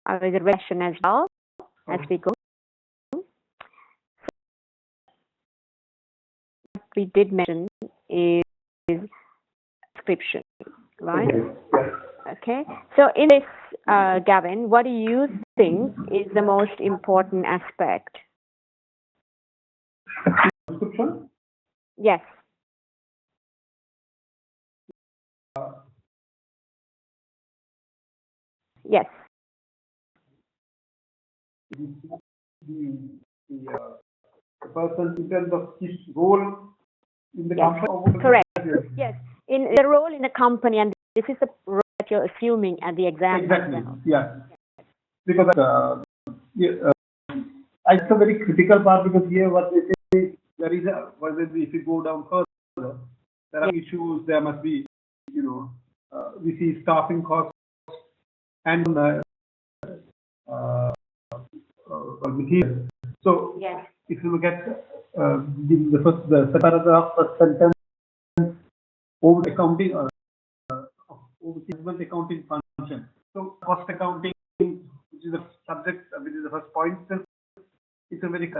I will question as well as we go. What we did mention is description, right? Okay. So in this, Gavin, what do you think is the most important aspect? Description? Yes. Yes. The person in terms of his role in the company? Correct. Yes. In the role in the company, and this is the role that you're assuming at the exam. Exactly. Yeah. Because it's a very critical part, because here what they say, there is if you go down further, there are issues. There must be, we see staffing costs and material. So if you look at the paragraph, first sentence, over accounting over accounting function. So cost accounting, which is the subject, which is the first point. It's a very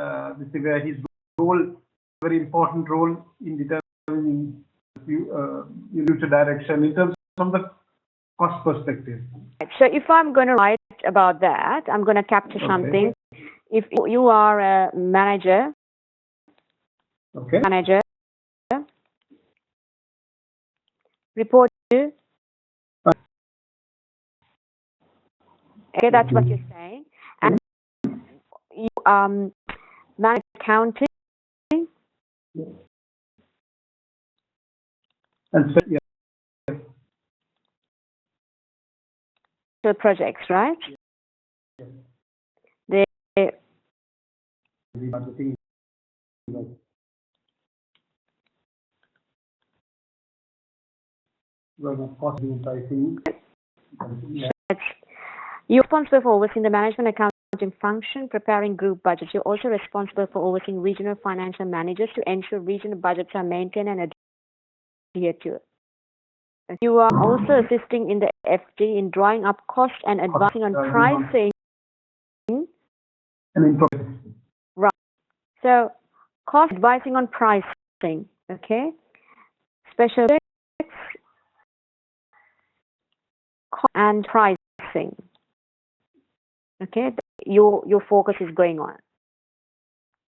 his role, very important role in determining future direction in terms of the cost perspective. So if I'm going to write about that, I'm going to capture something. If you are a manager, report to. Okay, that's what you're saying. And you manage accounting. And the projects, right? They you're responsible for overseeing the management accounting function, preparing group budgets. You're also responsible for overseeing regional financial managers to ensure regional budgets are maintained and adhered to. You are also assisting in the FD in drawing up cost and advising on pricing. Right. So, cost advising on pricing. Okay. Special and pricing. Okay. Your focus is going on.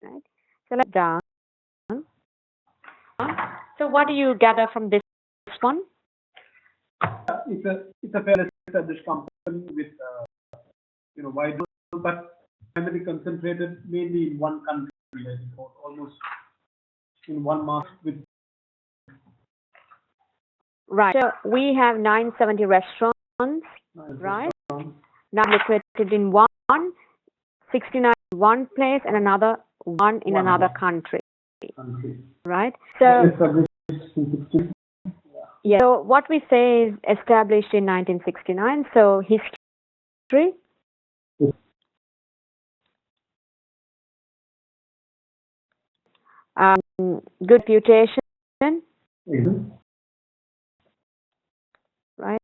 Right. So let's down. So what do you gather from this one? It's a fairly established company with wide, but primarily concentrated mainly in one country, almost in one market. With right. So we have 970 restaurants, right? Now located in 69 in one place and another one in another country. Right. So. Yeah. So what we say is established in 1969. So history. Good reputation. Right.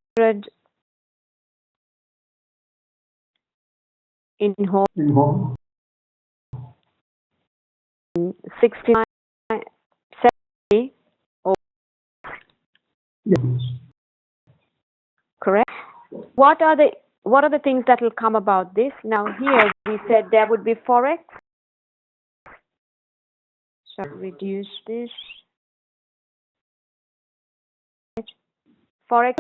In home. 69. 70. Yes. Correct. What are the things that will come about this? Now here we said there would be forex. So reduce this. Forex.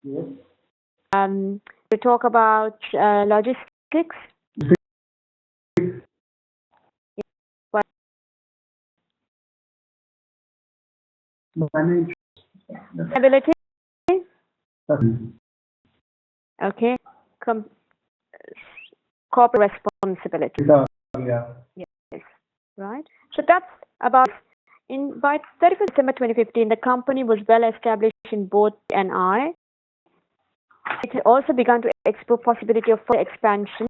Yes. We talk about logistics. Manage. Ability. Okay. Corporate responsibility. Yeah. Yes. Right. So that's about. By 31st December 2015, the company was well established in both NI. It had also begun to explore possibility of further expansion.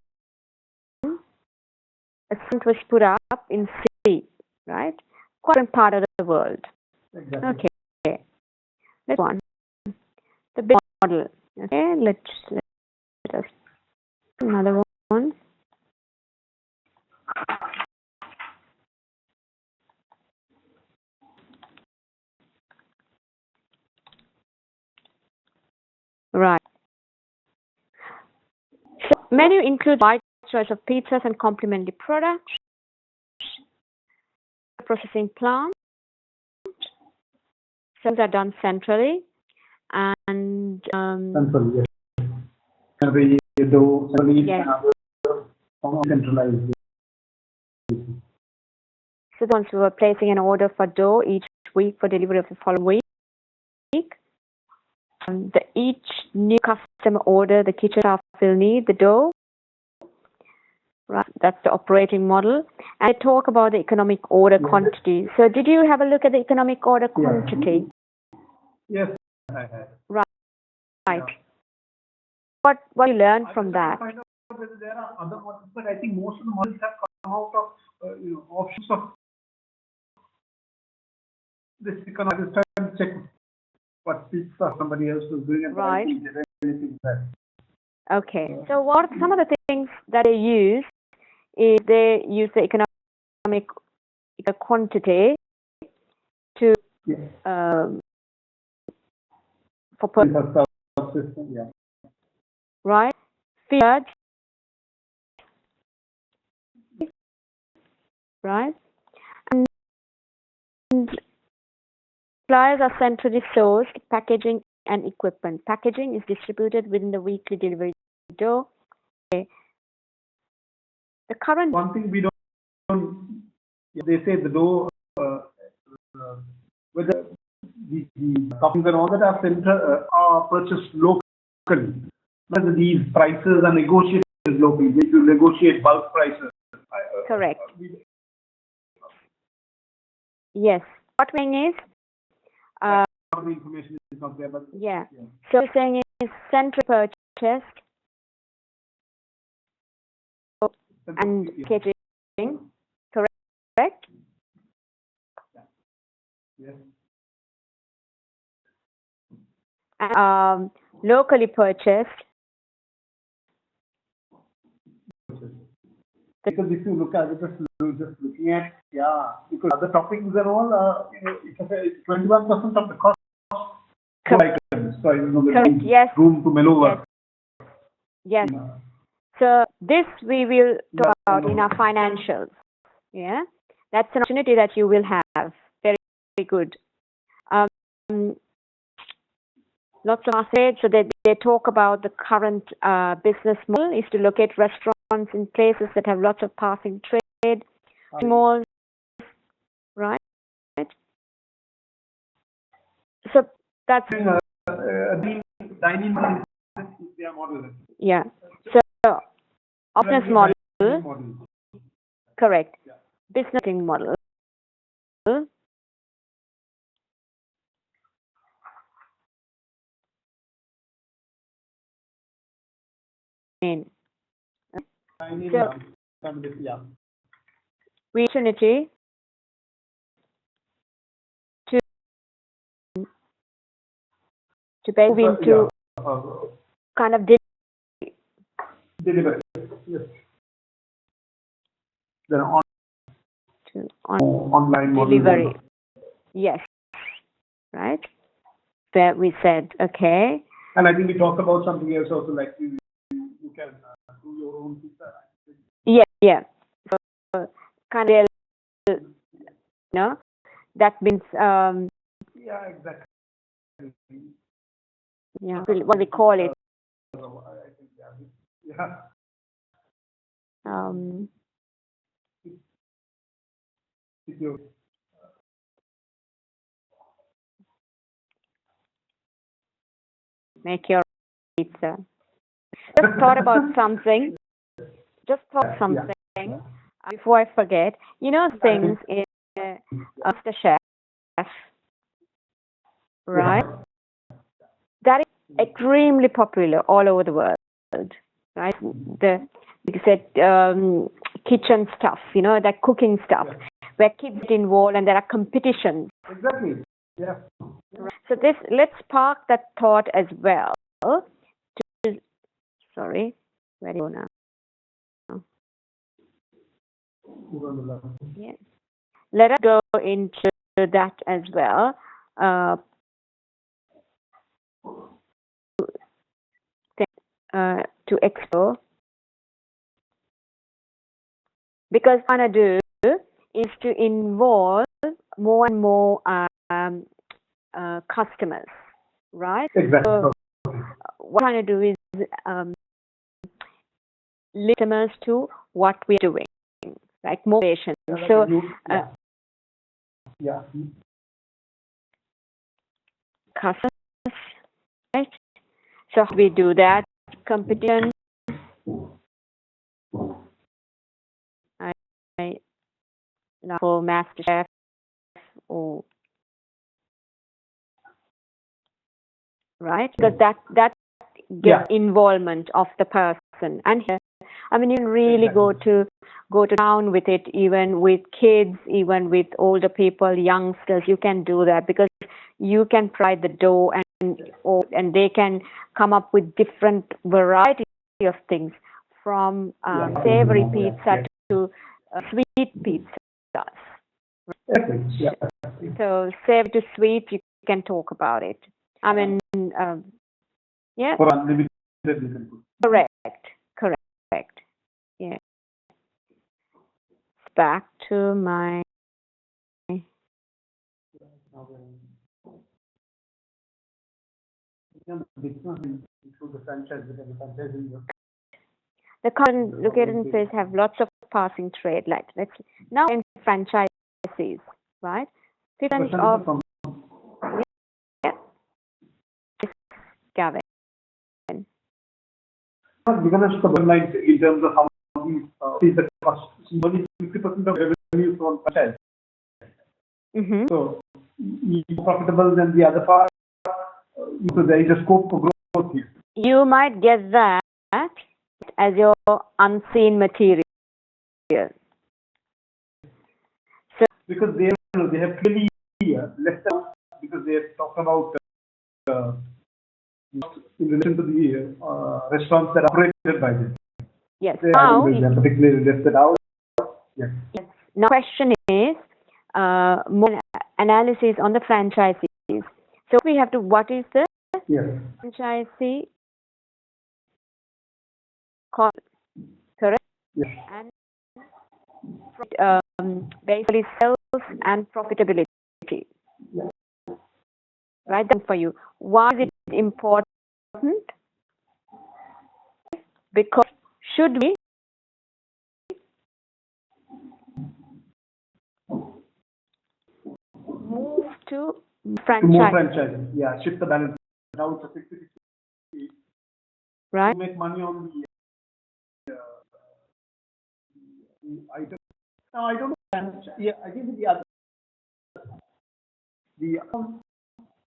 A front was put up in C, right? Quite a part of the world. Exactly. Okay. Next one. The big model. Okay. Let us Another one. Right. So menu includes a wide choice of pizzas and complementary products. Processing plant. Sales are done centrally, and Central, yes. And the dough, yes. Centralized. So the ones who are placing an order for dough each week for delivery of the following week. Each new customer order, the kitchen staff will need the dough. Right, that's the operating model. And I talk about the economic order quantity. So did you have a look at the economic order quantity? Yes, I had. Right. Yeah. What you learned from that? I find out whether there are other models, but I think most of the models have come out of offshoots of this economic. I was trying to check what pizza somebody else was doing, and right. I think there anything that. Okay. So what some of the things that they use is they use the economic quantity to for system, yeah. Right. Feed, right. And suppliers are centrally sourced, packaging and equipment. Packaging is distributed within the weekly delivery dough. Okay. The current one thing we don't they say the dough whether the toppings and all that are purchased locally. Whether these prices are negotiated locally, if you negotiate bulk prices. Correct. Yes. What we're saying is the information is not there, but yeah. So we're saying is central purchased and catering, correct? Yes. And, locally purchased. Because if you look at it, just looking at because other toppings and all, it's 21% of the cost. Correct. So correct. Yes. Room to maneuver. Yes. So this we will talk about in our financials. Yeah, that's an opportunity that you will have. Very, very good. Lots of assets. So they talk about the current business model is to locate restaurants in places that have lots of passing trade, malls, right? So that's dining model. Yeah. So business model. Correct. Yeah. Business model. So, opportunity to move into kind of delivery. Yes. Then online delivery. Model. Yes. Right. That we said okay. And I think we talked about something else also, like you can do your own pizza. Yeah. So, kind of, that means yeah, exactly. Yeah, what we call it. I think, yeah. Make your pizza. Just thought about something. Before I forget. Things in Master Chef, right? That is extremely popular all over the world, right? You said kitchen stuff, that cooking stuff, where kids get involved and there are competitions. Exactly. Yeah. So let's park that thought as well. Sorry, Where do you go now? Yes. Let us go into that as well. To explore, because what I want to do is to involve more and more customers, right? Exactly. So what I'm trying to do is link customers to what we're doing, like motivation. So yeah. Customers, right? So how do we do that? Competition. For MasterChef or right, because that gets involvement of the person. And here, I mean, you can really go to town with it, even with kids, even with older people, youngsters. You can do that because you can provide the dough and they can come up with different variety of things from savory pizza to sweet pizza. Yeah. So savory to sweet, you can talk about it. I mean, yeah. For unlimited, you can put. Correct. Yeah. Back to my. The current located place have lots of passing trade. Like let's now in franchises, right? 50% of Gavin. Given us the line in terms of how we is the cost. Only 50% of revenue from franchise. So more profitable than the other part. So there is a scope for growth here. You might get that as your unseen material. So because they have clearly less than because they have talked about in relation to the restaurants that are operated by them. Yes. They now are particularly listed out. Yes. Now, question is more analysis on the franchisees. So we have to. What is the franchisee cost? Correct. Yes. And basically sales and profitability. Yeah. Right then for you. Why is it important? Because should we move to franchise? To more franchises, yeah, shift the balance. Now it's a 50-50. Right. To make money on the item. No, I don't know. Yeah, I think the other.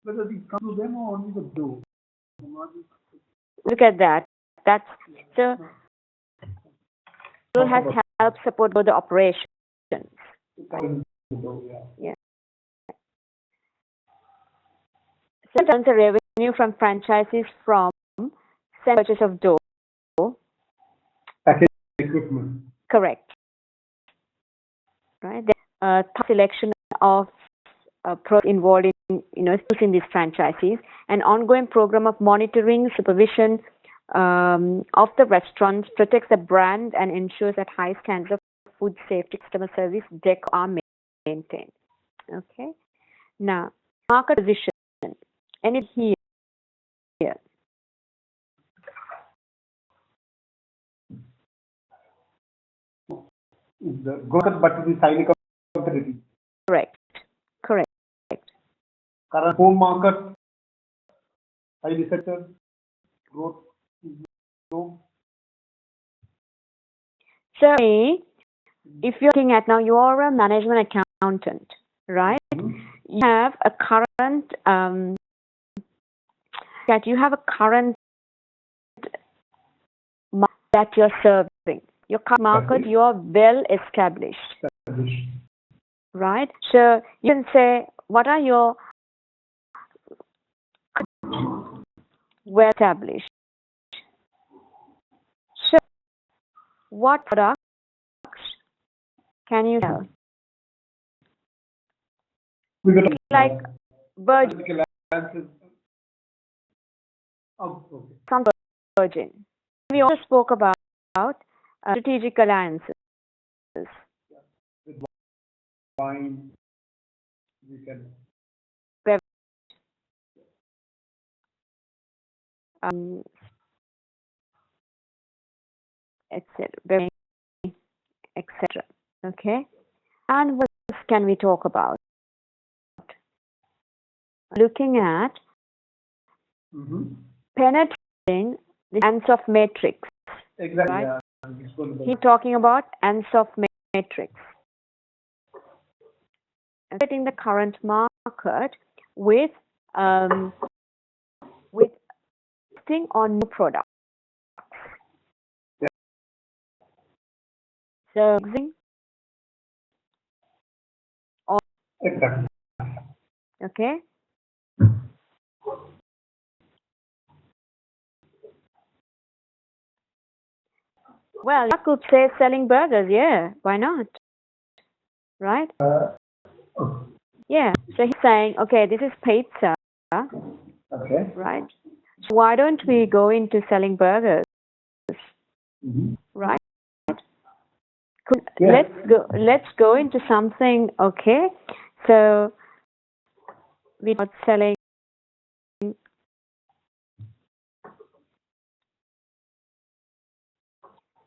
Whether these come to them or only the dough. Look at that. That's so. Has helped support the operations. Yeah. So in terms of revenue from franchises from purchase of dough. Package equipment. Correct. Right. Selection of pros involved in choosing these franchises, an ongoing program of monitoring, supervision of the restaurants protects the brand and ensures that high standards of food safety, customer service, decor are maintained. Okay. Now, market position. And it's here. The growth but it is highly competitive. Correct. Current home market, highly sector, growth is low. So, if you're looking at now, you are a management accountant, right? You have a current market that you're serving. Your current market, you are well established. Right? So you can say, what are your well established? So what products can you sell? We got Like Virgin, strategic alliances. Oh, okay. some Virgin. We also spoke about strategic alliances. With wine, we can. Um, etc. etc. Okay. And what else can we talk about? Looking at penetrating the ends of matrix. Exactly. Right? Yeah. He's talking about ends of matrix. Setting the current market with listing on new products. Yeah. So Exactly. okay. Well, I could say selling burgers. Yeah, why not? Right? Yeah. So he's saying, okay, this is pizza. Okay. Right? So why don't we go into selling burgers? Right? Yeah. Let's go into something. Okay. So we're not selling.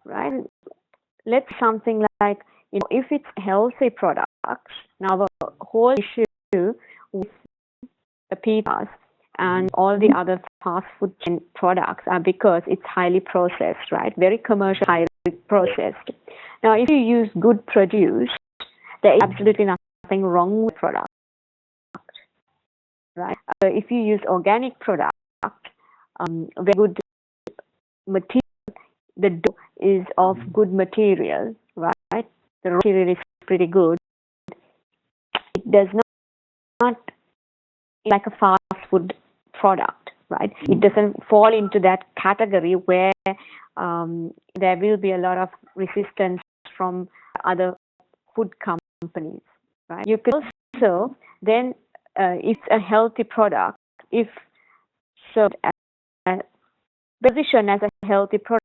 Right? Let's something like, if it's healthy products. Now the whole issue with the pizzas and all the other fast food products are because it's highly processed, right? Very commercial, highly processed. Now, if you use good produce, there is absolutely nothing wrong with product, right? If you use organic product, very good material, the dough is of good material, right? The raw material is pretty good. It does not like a fast food product, right? It doesn't fall into that category where there will be a lot of resistance from other food companies, right? You could also then, it's a healthy product if served as positioned as a healthy product.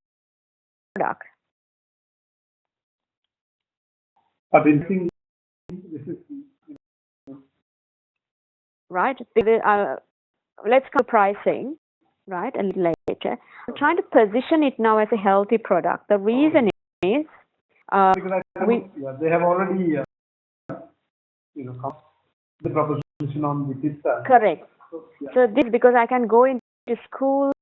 But I think this is right? Let's go pricing, right, a little later. I'm trying to position it now as a healthy product. The reason is because they have already come the proposition on the pizza. Correct. So this because I can go into schools.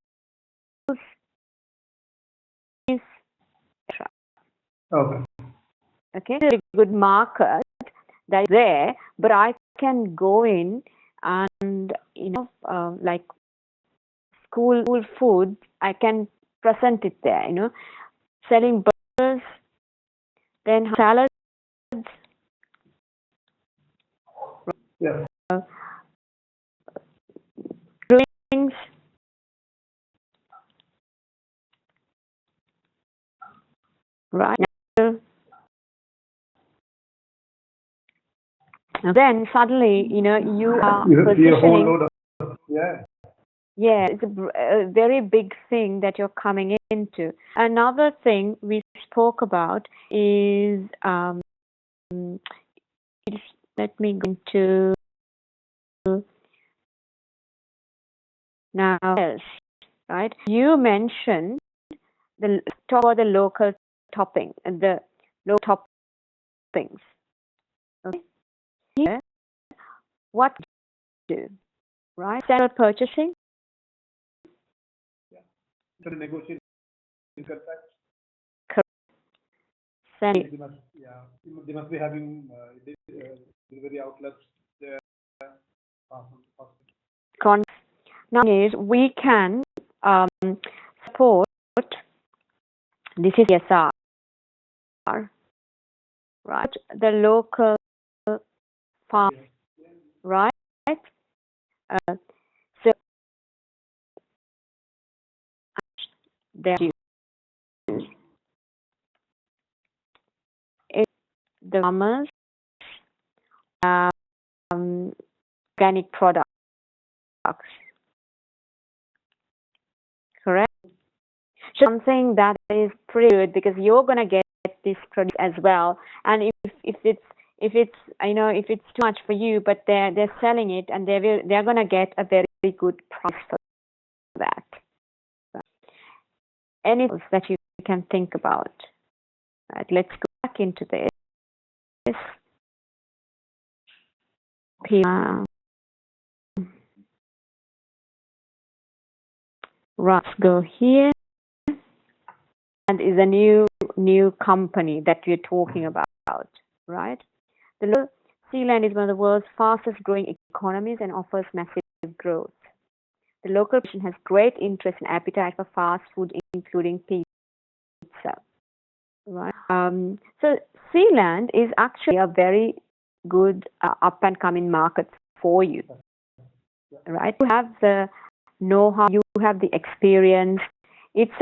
Okay. Okay, very good market that is there, but I can go in and like school food, I can present it there. Selling burgers, then salads. Yes. Drinks. Right. Then suddenly, you are See a whole positioning. load of, yeah. Yeah, it's a very big thing that you're coming into. Another thing we spoke about is, let me go into now, right? You mentioned talk about the local topping and the local toppings. Okay. Here, what do you do, right? Standard purchasing. Yeah. So to negotiate contracts. Correct. They must be having delivery outlets there. Now is we can support. This is CSR, right? The local farm, right? So there the farmers, organic products. Correct? Something that is pretty good because you're gonna get this produce as well. And if it's if it's too much for you, but they're selling it and they're gonna get a very good price for that. Anything else that you can think about? Right, let's go back into this. Let's go here. And is a new company that we're talking about, right? The Sealand is one of the world's fastest growing economies and offers massive growth. The local population has great interest and appetite for fast food, including pizza. Right? So Sealand is actually a very good up and coming market for you. Right? You have the know-how, you have the experience. It's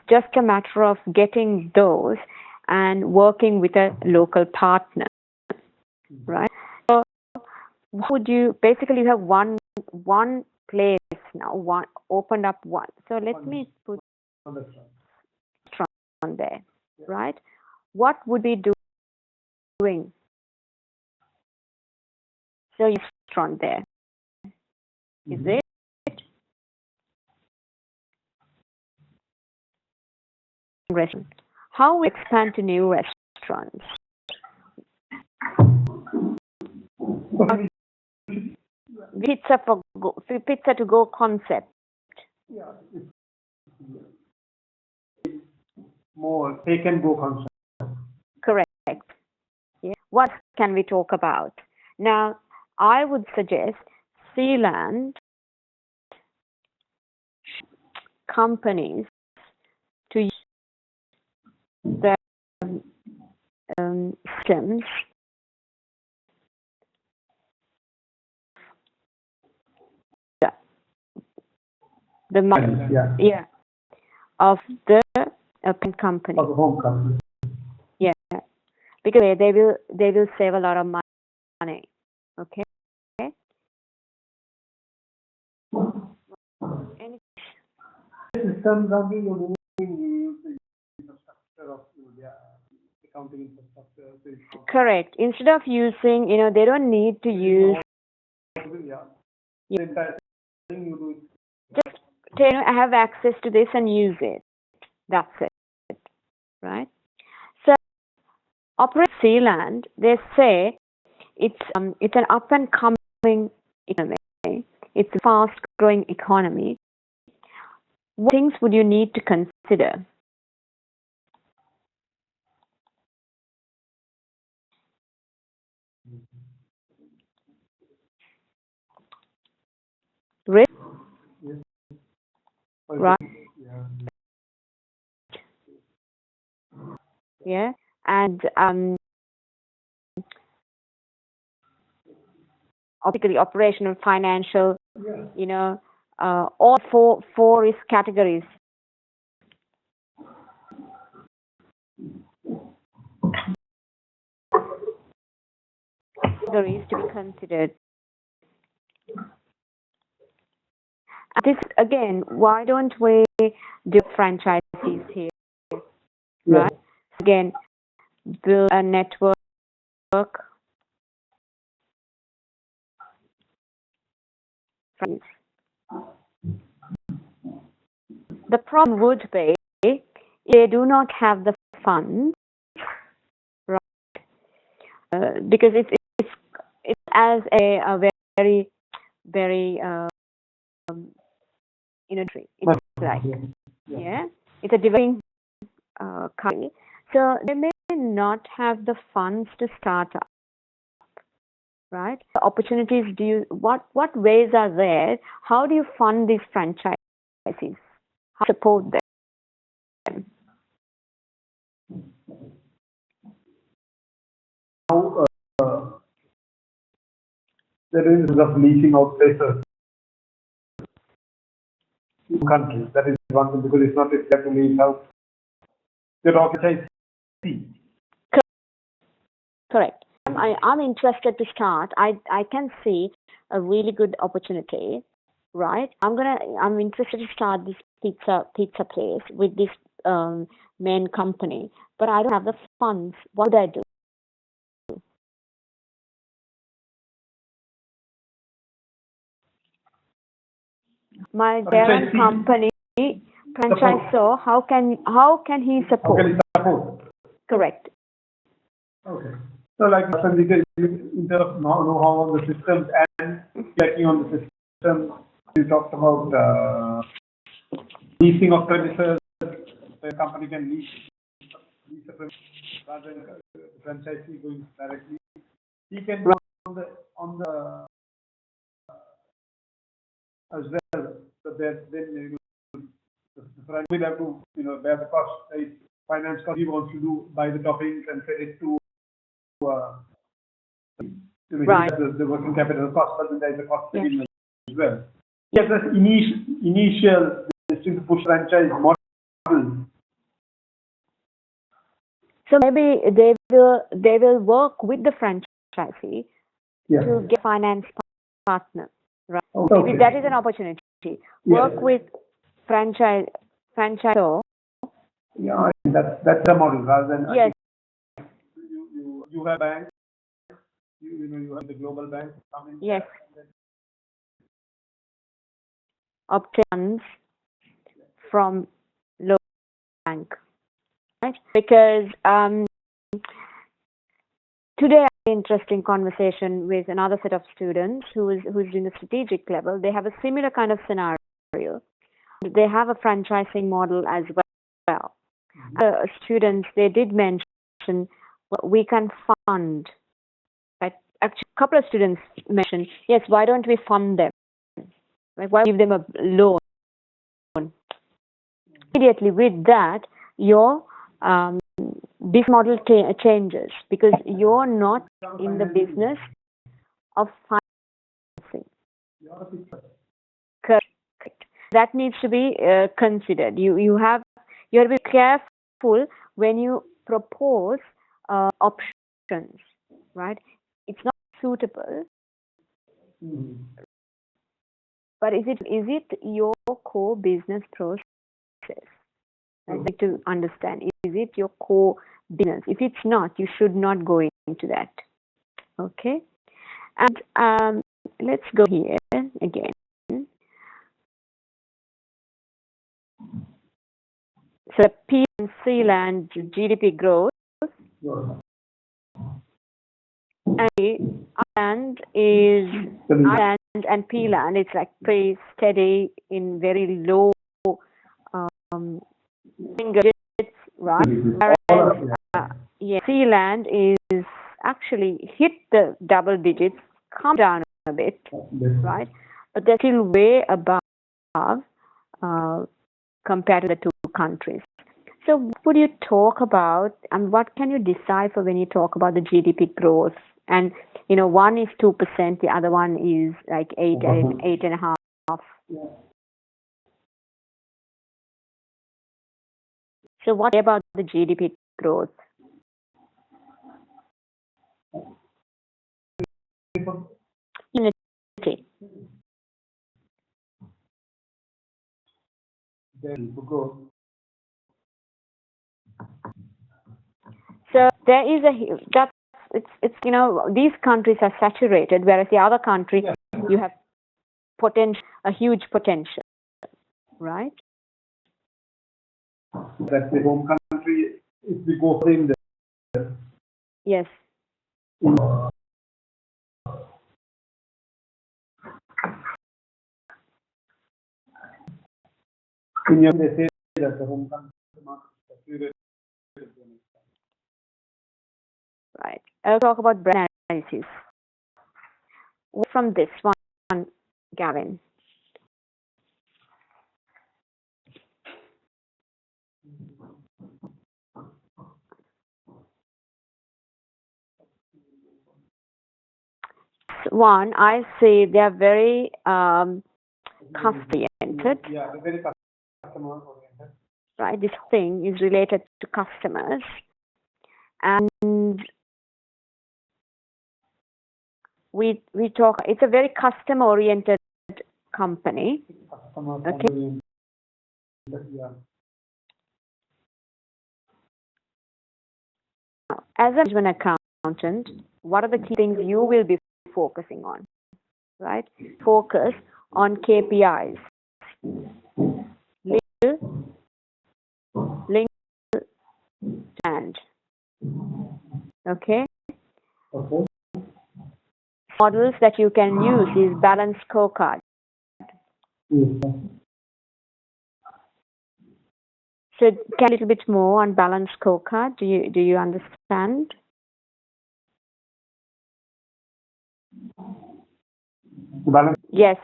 just a matter of getting those and working with a local partner, right? So, would you basically have one place now, opened up one. So let me put on there, right? What would we doing? So you restaurant there, is it? Restaurant. How we expand to new restaurants? Pizza to go concept. Yeah, it's more take and go concept. Correct. Yeah. What can we talk about? Now, I would suggest Sealand companies to use the systems the of the company. Of the home company. Yeah, because they will save a lot of money. Okay. Any systems are being moving, we use the infrastructure of accounting infrastructure. Correct. Instead of using, they don't need to use. The entire thing you do. Just I have access to this and use it. That's it, right? So, Operate Sealand, they say it's an up and coming economy. It's a fast growing economy. What things would you need to consider? Risk, right? Yeah, and particularly operational, financial, all four risk categories. Categories to be considered. This again, why don't we do franchises here? Right? Again, build a network. The problem would be they do not have the funds, right? Because it's as a very it's like it's a developing country, so they may not have the funds to start up, right? The opportunities, what ways are there? How do you fund these franchises? How support them? How there is of leasing out places in countries. That is one thing, because it's not exactly lease out. They're organized. Correct. I'm interested to start. I can see a really good opportunity, right? I'm interested to start this pizza place with this main company, but I don't have the funds. What would I do? My parent Franchisee company, support. franchisor, how can he How can support? you support? Correct. Okay. So like instead of know-how on the systems and checking on the system, you talked about leasing of premises. The company can lease a premise rather than the franchisee going directly. He can go on the as well. So that then the franchise will have to bear the cost. Like finance cost he wants to buy the toppings and sell it to. Right. The working capital cost, but then there's a cost saving as well. Yes. Yes, the initial this to push franchise model. So maybe they will work with the franchisee to get finance partner, right? Okay. Maybe that is an opportunity. Work with franchisor. Yeah, that's the model rather than Yes. You have banks, you have the global banks coming. Yes. Obtains from local bank, right? Because today I had an interesting conversation with another set of students who's in the strategic level. They have a similar kind of scenario. They have a franchising model as well. Students, they did mention we can fund. Right? Actually, a couple of students mentioned, yes, why don't we fund them? Like, why give them a loan? Immediately with that, your business model changes because you're not in the business of financing. Correct. That needs to be considered. You have to be careful when you propose options, right? It's not suitable, but is it your core business process? I need to understand. Is it your core business? If it's not, you should not go into that. Okay? And let's go here again. So P&C land GDP growth and is Ireland and P land. It's like pretty steady in very low single digits, right? Whereas C land is actually hit the double digits, come down a bit, right? But they're still way above compared to the two countries. So what would you talk about and what can you decipher when you talk about the GDP growth? And, one is 2%, the other one is like 8.5. So what about the GDP growth? Unity. So there is it's these countries are saturated, whereas the other countries you have a huge potential, right? That's the home country. If we go for the Yes. They say that the home country market is saturated. Right. I'll talk about brand analysis. From this one, Gavin. One, I say they are very customer-oriented. Yeah, they're very customer-oriented. Right. This thing is related to customers, and we talk. It's a very customer oriented company. Customer Okay. oriented, yeah. As a management accountant, what are the key things you will be focusing on? Right? Focus on KPIs. Link and okay. Okay. Models that you can use is balance scorecard. Yes. So can a little bit more on balance scorecard? Do you understand? Balance. Yes.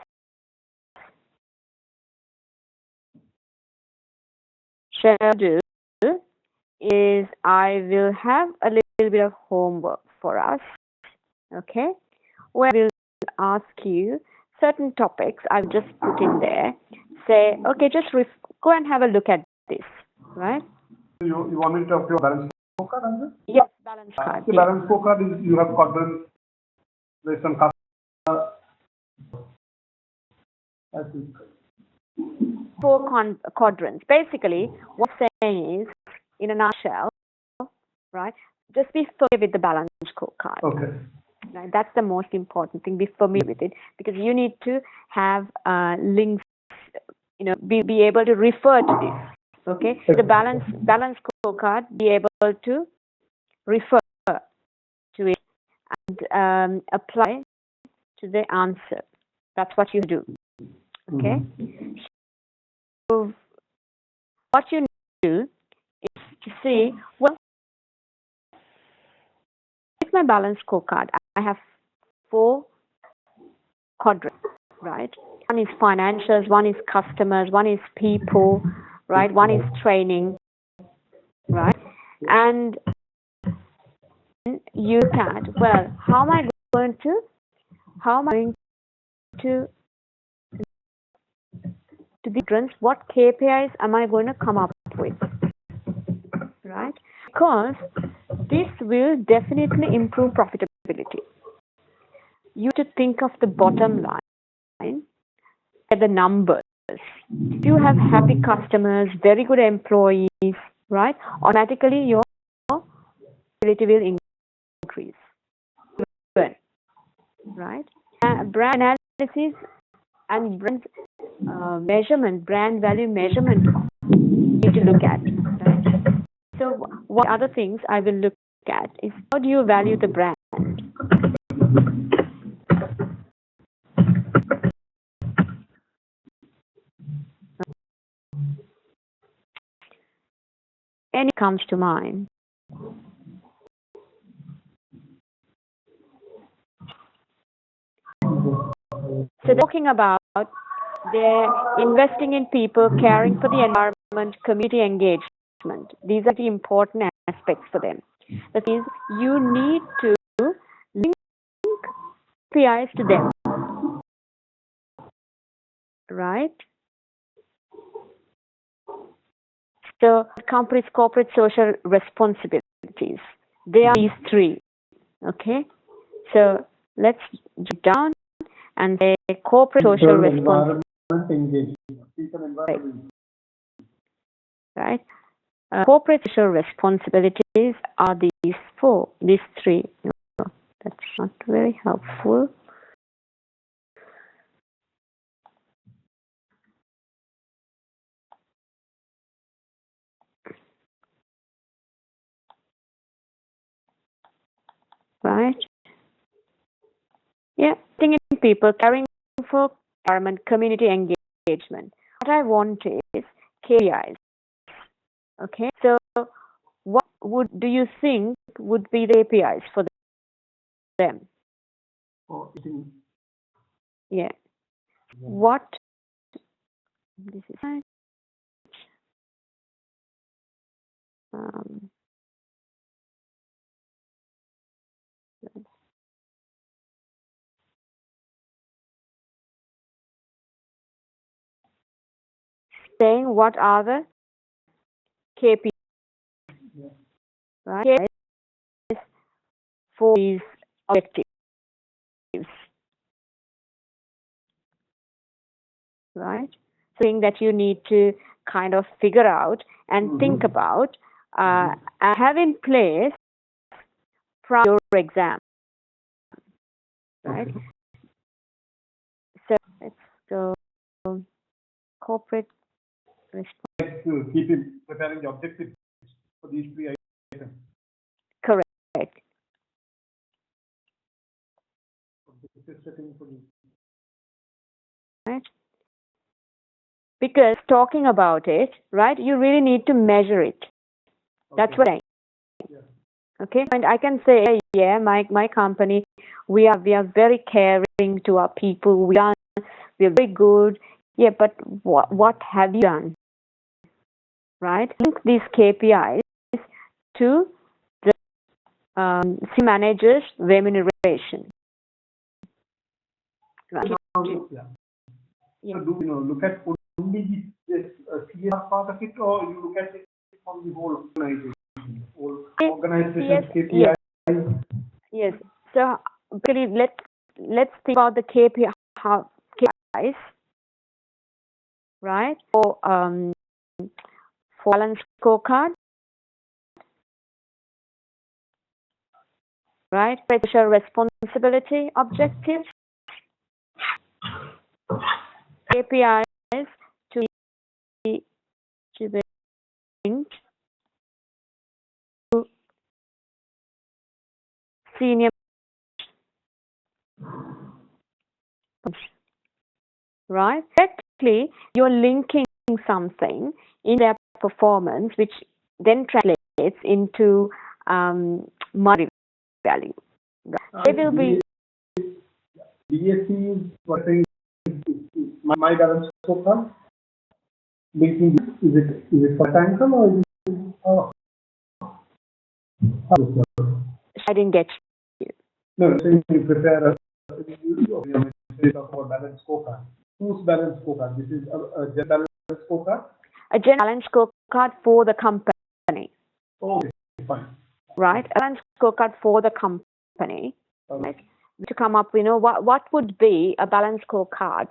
Shall I do is I will have a little bit of homework for us. Okay, where I will ask you certain topics I've just put in there. Say, okay, just go and have a look at this, right? You want me to talk to your balance scorecard, Andrew? Yes, balance card. The balance scorecard is you have quadrants based on customer. I think. 4 quadrants. Basically, what I'm saying is, in a nutshell, right? Just be familiar with the balance scorecard. Okay. Right? That's the most important thing. Be familiar with it because you need to have links. You know, be able to refer to this. Okay. The balance scorecard. Be able to refer to it and apply to the answer. That's what you do. Okay. Mm-hmm. So what you do is to see, well, with my balance scorecard, I have 4 quadrants, right? One is financials, one is customers, one is people, right? One is training, right? And you can, well, how am I going to the quadrants? What KPIs am I going to come up with, right? Because this will definitely improve profitability. You have to think of the bottom line, the numbers. If you have happy customers, very good employees, right? Automatically your profitability will increase, right? Brand analysis and brand measurement, brand value measurement, you need to look at. Right? So, what other things I will look at is how do you value the brand? Any comes to mind. So talking about they're investing in people, caring for the environment, community engagement. These are the important aspects for them. That is, you need to link KPIs to them, right? So company's corporate social responsibilities. They are these 3. Okay. So let's jump down and say corporate social responsibility. Right. Corporate social responsibilities are these 3. No, that's not very helpful. Right? Yeah, thinking people, caring for environment, community engagement. What I want is KPIs. Okay, so what do you think would be the KPIs for them? Yeah. What? This is saying what are the KPIs, right? For these objectives. right? Something that you need to kind of figure out and think about and have in place from your exam, right? So let's go corporate response. To keep in preparing the objectives for these three items. Correct. Objective setting for these. Right? Because talking about it, right, you really need to measure it. That's what I think. Okay, and I can say, yeah, my company, we are very caring to our people. We are very good. Yeah, but what have you done? Right? Link these KPIs to the senior managers' remuneration. Right? So do look at only this CSR part of it, or you look at it from the whole organization? Organization's KPIs. Yes. So basically, let's think about the KPIs, right? For balance scorecard, right? Social responsibility objectives, KPIs to be linked to senior, right? Directly, you're linking something in their performance, which then translates into monetary value. They will be. DSC is what I think my balance scorecard. Linking is it for angle or is it? I didn't get you. No, so you prepare about balance scorecard. Whose balance scorecard? This is a balance scorecard? A general balance scorecard for the company. Okay, fine. Right? A balance scorecard for the company. Okay. Right? To come up, what would be a balance scorecard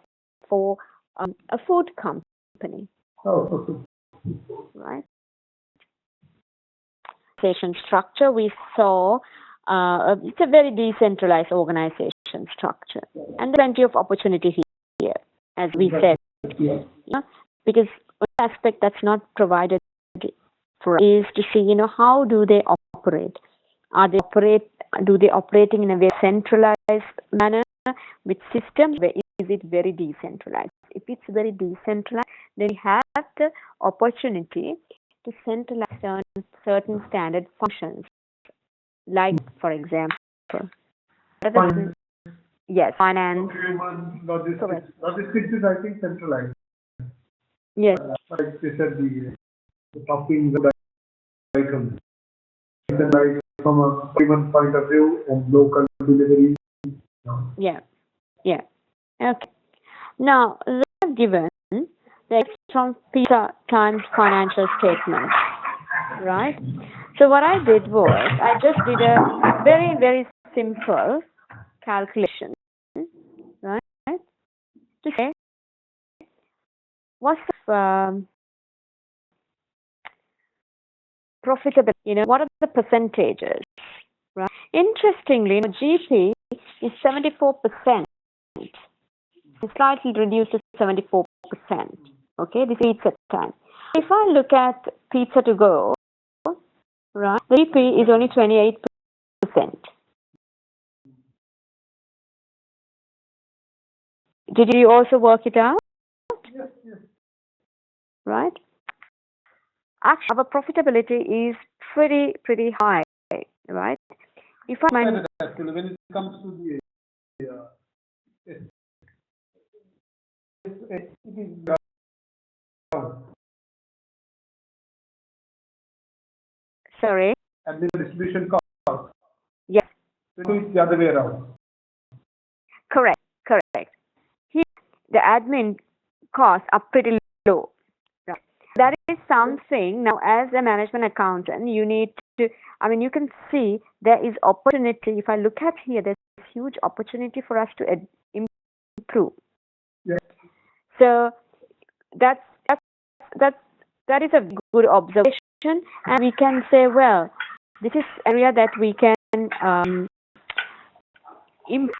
for a food company? Oh, okay. Right? Organization structure, we saw it's a very decentralized organization structure, and plenty of opportunity here, as we said. Yeah. Because one aspect that's not provided for us is to see, how do they operate? Do they operating in a very centralized manner with systems? Where is it very decentralized? If it's very decentralized, then we have the opportunity to centralize certain standard functions, like, for example, Finance. Yes, finance. Logistics. Correct. Logistics is, I think, centralized. Yes. Like they said, the topping the items. Centralized from a human point of view and local delivery. Yeah. Okay. Now, we have given the from Pizza Times financial statement, right? So what I did was, I just did a very, very simple calculation, right? To say, what's the profitability, what are the percentages, right? Interestingly, GP is 74%. It's slightly reduced to 74%. Okay, this is pizza time. If I look at pizza to go, right, the GP is only 28%. Did you also work it out? Yes. Right? Actually, our profitability is pretty high, right? If I when it comes to the it is sorry. And the distribution cost. Yes. So it's the other way around. Correct. Here, the admin costs are pretty low. Right? That is something, now as a management accountant, you need to, you can see there is opportunity. If I look at here, there's huge opportunity for us to improve. Yes. So that's that is a good observation, and we can say, well, this is area that we can improve.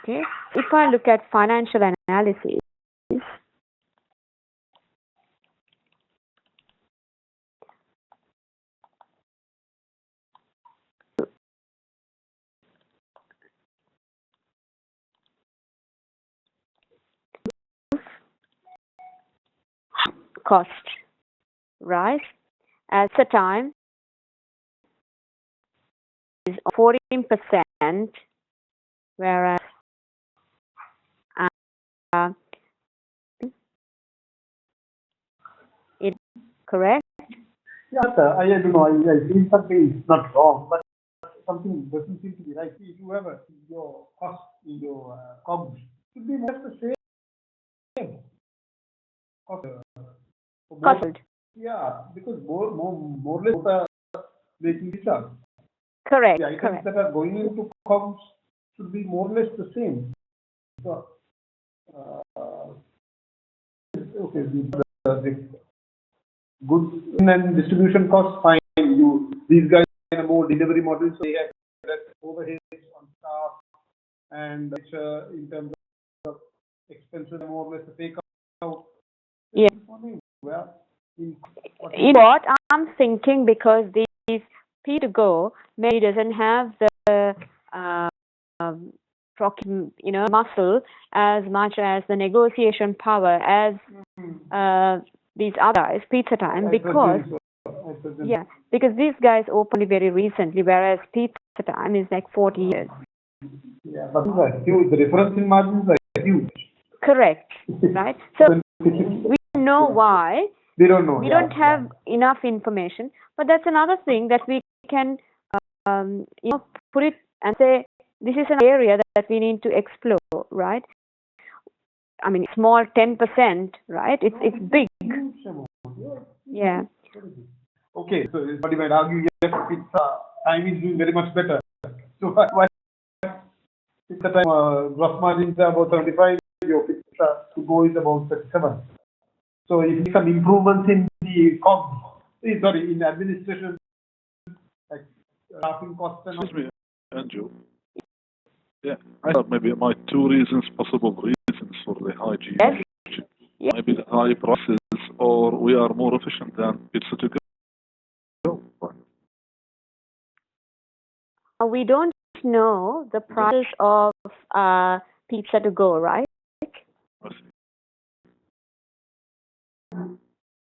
Okay, if I look at financial analysis, cost, right? At the time is 14%, whereas uh, it correct. Yeah, sir, I don't know. I feel something is not wrong, but something doesn't seem to be right. See, if you have your cost in your COGS, should be more or less the same. Cost, Cost. yeah, because more or less making it up. Correct. The items Correct. that are going into COGS should be more or less the same. So, okay, the goods and distribution costs, fine. These guys have more delivery models, so they have less overheads on staff, and in terms of expenses, more or less a take out. Yeah. Well, You know what I'm thinking, because these P2Go maybe doesn't have the muscle as much as the negotiation power as these others, Pizza Time, because yeah, because these guys opened very recently, whereas Pizza Time is like 40 years. Yeah, but huge. The difference in margins are huge. Correct, right? So we don't know why. We don't know. We don't have enough information, but that's another thing that we can put it and say this is an area that we need to explore, right? I mean, small 10%, right? It's big. Yeah. Okay, so somebody might argue, yes, Pizza Time is doing very much better. So why Pizza Time gross margins are about 75, your Pizza to go is about 37. So if some improvements in the COGS, in administration, like staffing costs and all. Excuse me, Andrew. Yeah, I thought maybe my two possible reasons for the high GP. Yes. Maybe the high prices, or we are more efficient than Pizza to go. We don't know the price of Pizza to go, right?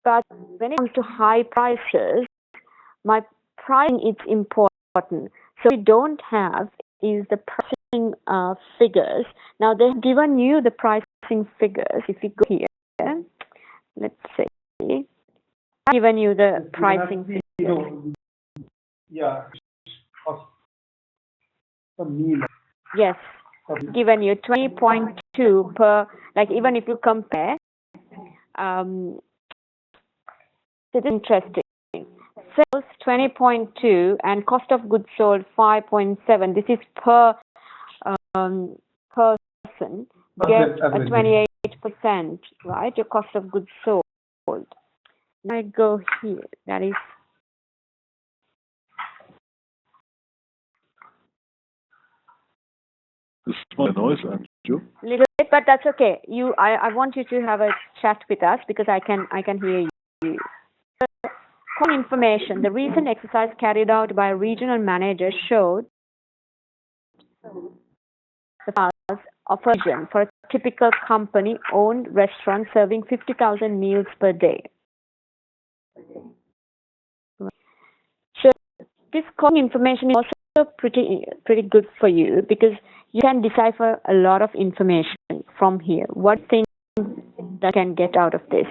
But when it comes to high prices, my pricing is important. So what we don't have is the pricing figures. Now they've given you the pricing figures. If you go here, let's see, I've given you the pricing figures. Yeah, cost per meal. Yes, given you 20.2 per. Like even if you compare, it is interesting. Sales 20.2 and cost of goods sold 5.7. This is per person. Get a 28%, right? Your cost of goods sold. Now I go here. That is. This is my noise, Andrew. Little bit, but that's okay. I want you to have a chat with us because I can hear you. Common information. The recent exercise carried out by regional managers showed the cost of a region for a typical company-owned restaurant serving 50,000 meals per day. So this common information is also pretty good for you because you can decipher a lot of information from here. What things that can get out of this?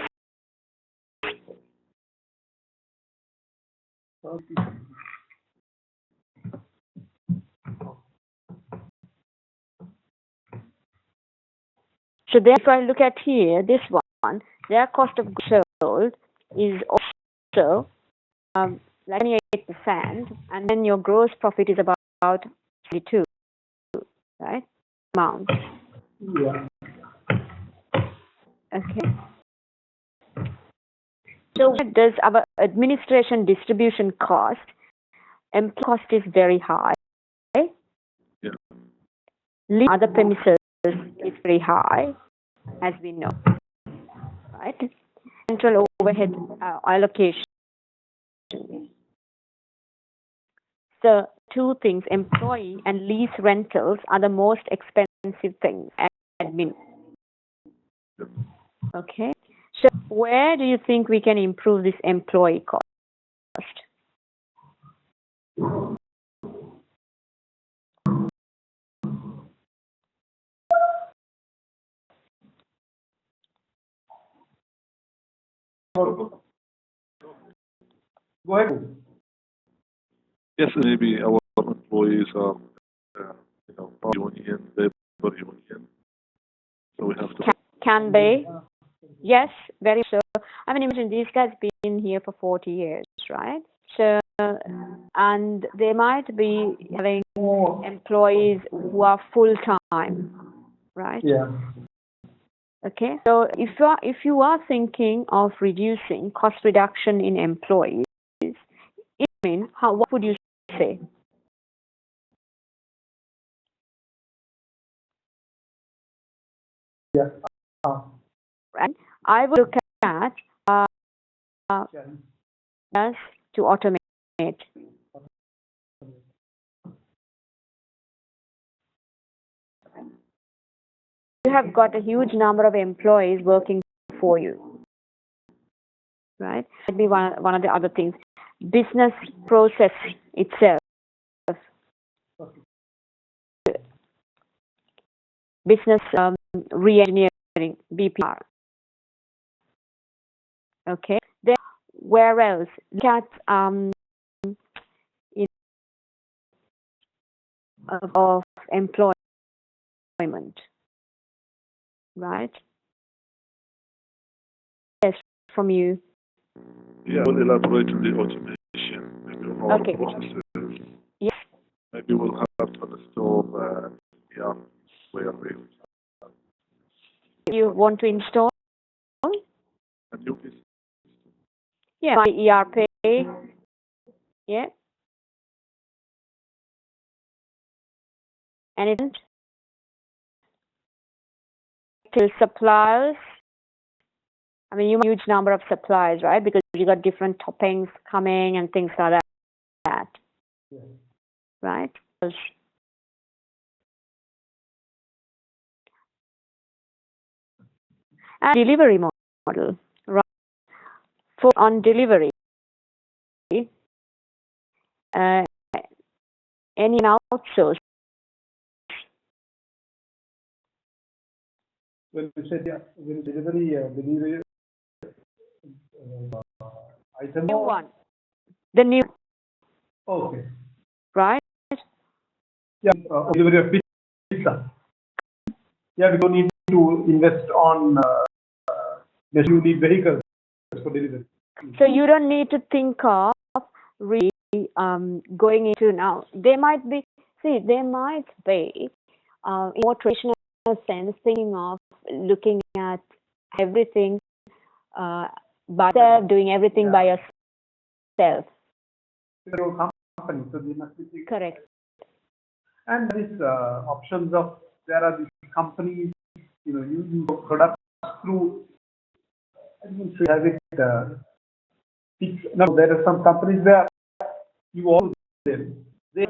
So then if I look at here, this one, their cost of goods sold is also like 28%, and then your gross profit is about 22, right? Amount. Yeah. Okay. So what does our administration distribution cost? Employee cost is very high. Yeah. Other premises is very high, as we know, right? Central overhead allocation. So two things, employee and lease rentals are the most expensive things, admin. Okay. So where do you think we can improve this employee cost? Go ahead. Yes, maybe our employees are, union, labor union. So we have to. Can they? Yes, very so. I mean, imagine these guys been here for 40 years, right? So, and they might be having employees who are full time, right? Yeah. Okay. So if you are thinking of reducing cost reduction in employees, what would you say? Yeah. Right. I would look at us to automate. You have got a huge number of employees working for you, right? That'd be one of the other things. Business process itself, business re-engineering, BPR. Okay. Then where else? Look at of employment, right? Yes, from you. Yeah, we'll elaborate on the automation. Maybe on all Okay. processes. Yes. Maybe we'll have to install where we You want to install? a new system. Yeah, my ERP. Yeah. Anything? To suppliers. I mean, you have a huge number of suppliers, right? Because you got different toppings coming and things like that. Yeah. Right? And delivery model, right? For on delivery, any outsource. When you said when delivery item. New one. The new. Okay. Right? Yeah. Delivery of pizza. Yeah, we don't need to invest on. You need vehicles for delivery. So you don't need to think of really going into now. They might be in more traditional sense thinking of looking at everything by yourself, doing everything by yourself. Company, so they must be Correct. And these options of there are these companies, you products through. I mean, so you have it. No, there are some companies where you all them. They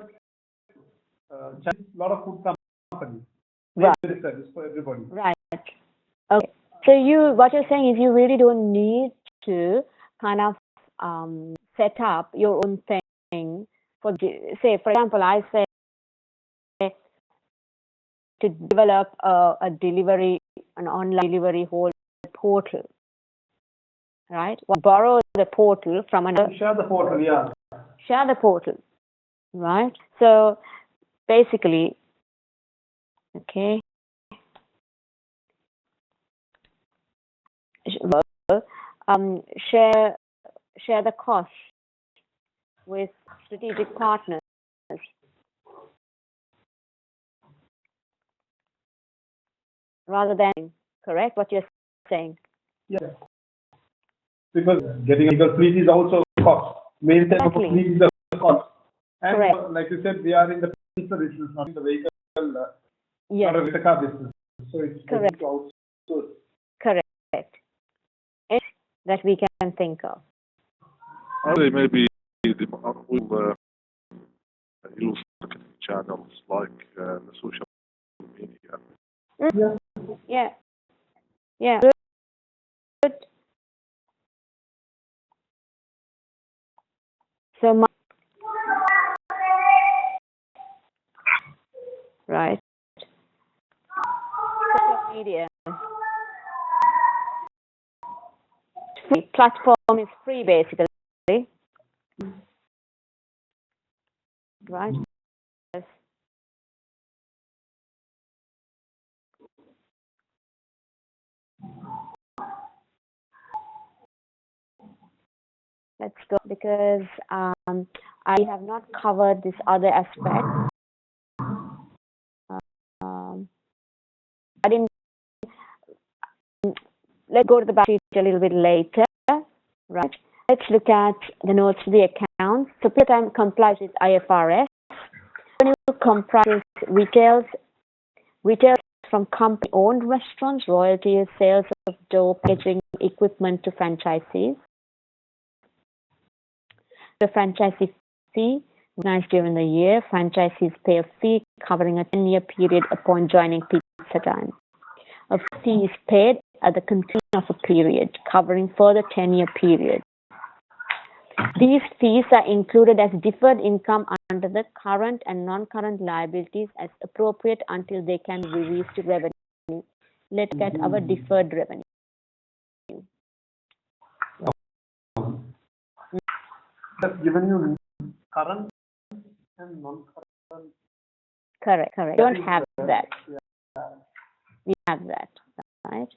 a lot of food companies. Right. Service for everybody. Right. Okay. So what you're saying is you really don't need to kind of set up your own thing for example, I say to develop a delivery, an online delivery whole portal, right? Well, borrow the portal from another. Share the portal, yeah. Share the portal, right? So basically, okay. Share the cost with strategic partners. Rather than, correct, what you're saying. Yeah. Because getting a legal fleet is also a cost. Maintenance of a Exactly. fleet is a cost. And Correct. like you said, we are in the people business, not in the vehicle, Yes. not a car business. So it's Correct. to outsource. Correct. It's that we can think of. I say maybe we'll use marketing channels like the social media. Yeah. Yeah. Good. So right. Social media. Free. Platform is free basically. Right? Yes. Let's go because I have not covered this other aspect. I didn't. Let's go to the balance sheet a little bit later. Right. Let's look at the notes to the accounts. So time complies with IFRS. Revenue comprises retails from company-owned restaurants, royalties, sales of dough, packaging equipment to franchisees. The franchisee fee recognized during the year. Franchisees pay a fee covering a 10-year period upon joining Pizza Time. A fee is paid at the conclusion of a period covering further 10-year period. These fees are included as deferred income under the current and non-current liabilities as appropriate until they can be released to revenue. Let's get our deferred revenue. That's given you current and non-current. Correct. We don't have that. We have that, right?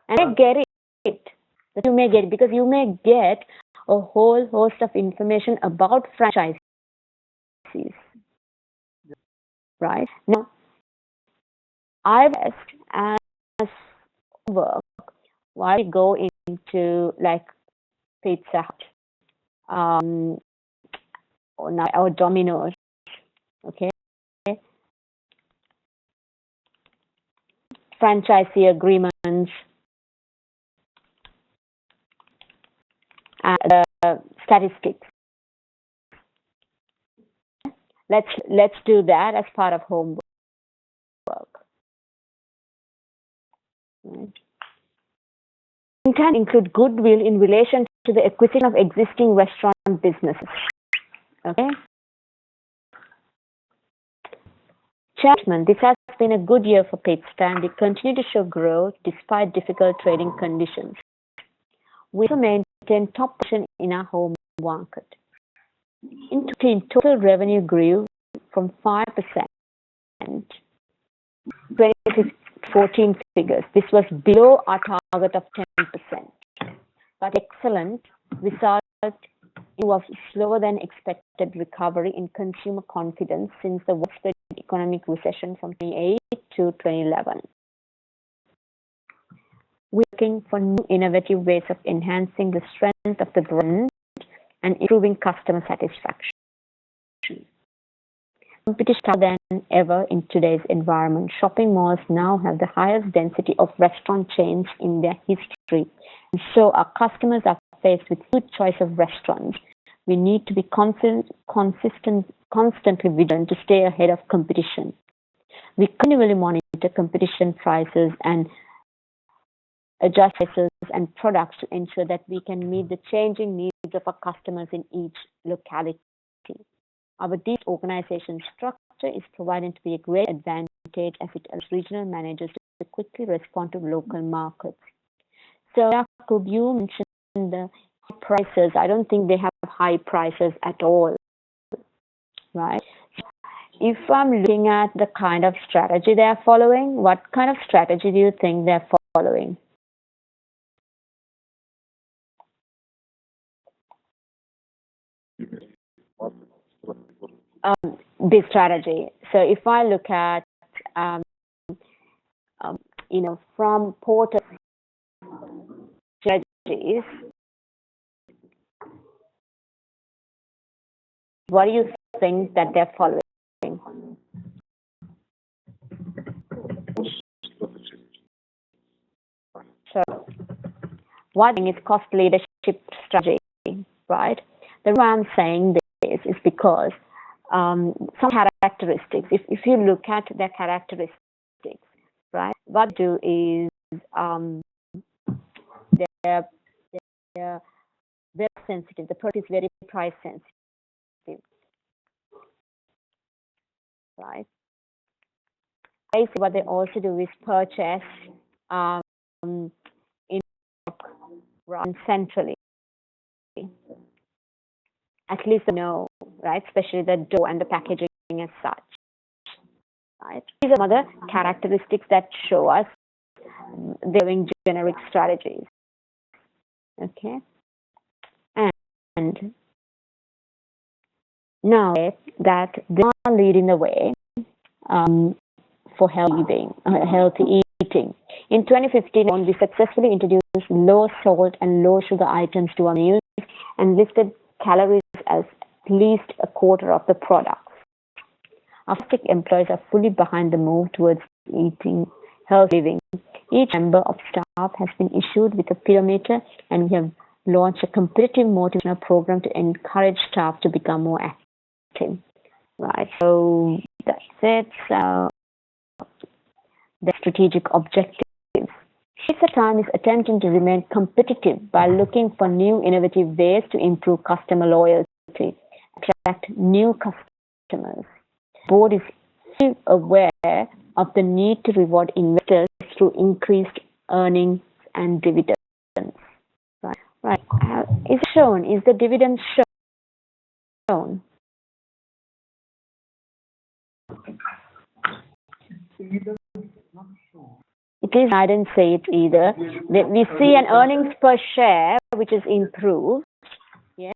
And I get it. That you may get because you may get a whole host of information about franchisees. Right? Now, I've asked as work why we go into like Pizza Hut, or Domino's, okay? Franchisee agreements, and statistics. Let's do that as part of homework. Right. Intent include goodwill in relation to the acquisition of existing restaurant businesses. Okay. Chairman, this has been a good year for Pizza Time. We continue to show growth despite difficult trading conditions. We also maintain top position in our home market. In total revenue grew from 5% 2014 figures. This was below our target of 10%, but excellent result was slower than expected recovery in consumer confidence since the widespread economic recession from 2008 to 2011. We're looking for new innovative ways of enhancing the strength of the brand and improving customer satisfaction. Competition than ever in today's environment. Shopping malls now have the highest density of restaurant chains in their history, and so our customers are faced with huge choice of restaurants. We need to be constantly vigilant to stay ahead of competition. We continually monitor competition prices and adjust prices and products to ensure that we can meet the changing needs of our customers in each locality. Our deep organization structure is providing to be a great advantage as it allows regional managers to quickly respond to local markets. So, Jakub, you mentioned the prices. I don't think they have high prices at all, right? If I'm looking at the kind of strategy they're following, what kind of strategy do you think they're following? This strategy. So if I look at, from Porter, what do you think that they're following? So, one thing is cost leadership strategy, right? The reason I'm saying this is because some characteristics, if you look at their characteristics, right, what they do is they're very sensitive. The product is very price sensitive, right? Basically, what they also do is purchase in centrally. At least they know, right? Especially the dough and the packaging as such, right? These are some other characteristics that show us they're doing generic strategies. Okay, and now that they are leading the way for healthy eating. In 2015, we successfully introduced low salt and low sugar items to our menus and listed calories as at least a quarter of the products. Our employees are fully behind the move towards eating healthy living. Each member of staff has been issued with a pyramid, and we have launched a competitive motivational program to encourage staff to become more active. Right, so that's it. So the strategic objectives. Pizza Time is attempting to remain competitive by looking for new innovative ways to improve customer loyalty, attract new customers. The board is fully aware of the need to reward investors through increased earnings and dividends. Right. Is shown? Is the dividend shown? It is. I didn't say it either. We see an earnings per share which is improved. Yes,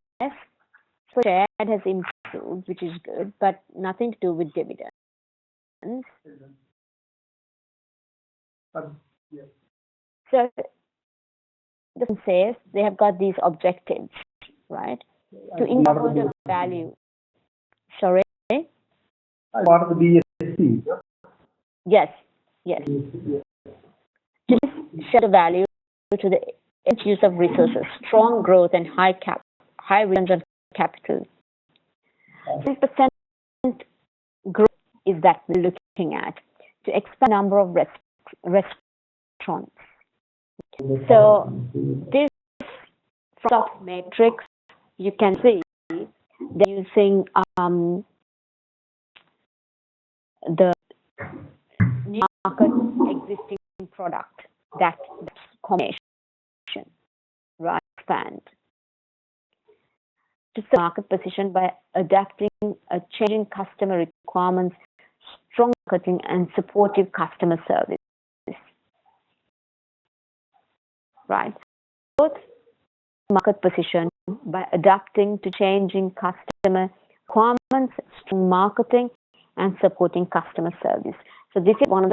per share has improved, which is good, but nothing to do with dividends. So the says they have got these objectives, right? To increase the value. Sorry. Part of the BSC. Yes. To share the value to the use of resources, strong growth and high returns on capital. 10% growth is that we're looking at to expand number of restaurants. So this stock matrix, you can see they're using the new market existing product, that combination, right? Expand to the market position by adapting a changing customer requirements, strong marketing, and supportive customer service. Right? Both market position by adapting to changing customer requirements, strong marketing, and supporting customer service. So this is one of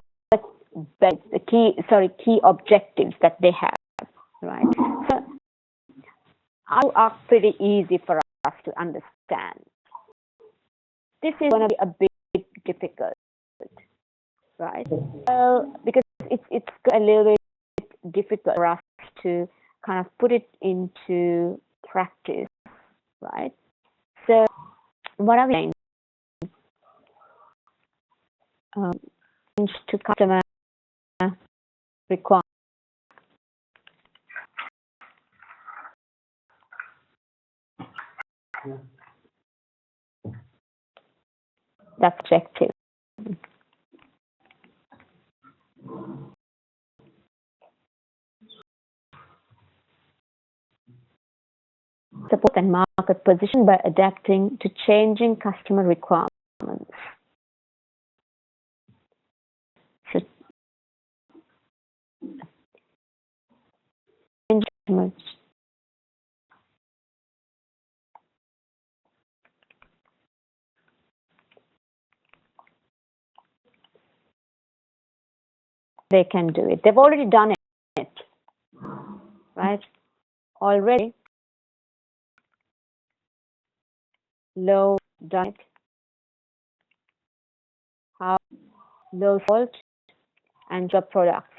the key objectives that they have, right? So are pretty easy for us to understand. This is going to be a bit difficult, right? Well, because it's a little bit difficult for us to kind of put it into practice, right? So what are we saying? To customer requirements. That's objective. Support and market position by adapting to changing customer requirements. So, they can do it. They've already done it, right? already low diet, how low salt and sugar products.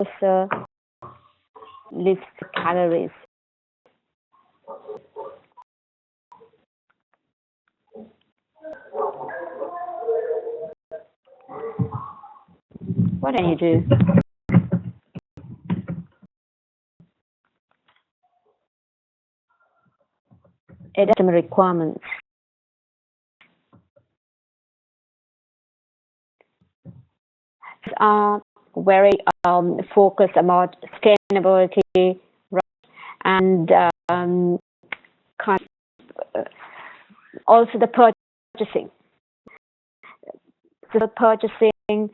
Also lists calories. What can you do? Customer requirements. Are very focused about sustainability, right? And kind of, also the purchasing. So the purchasing,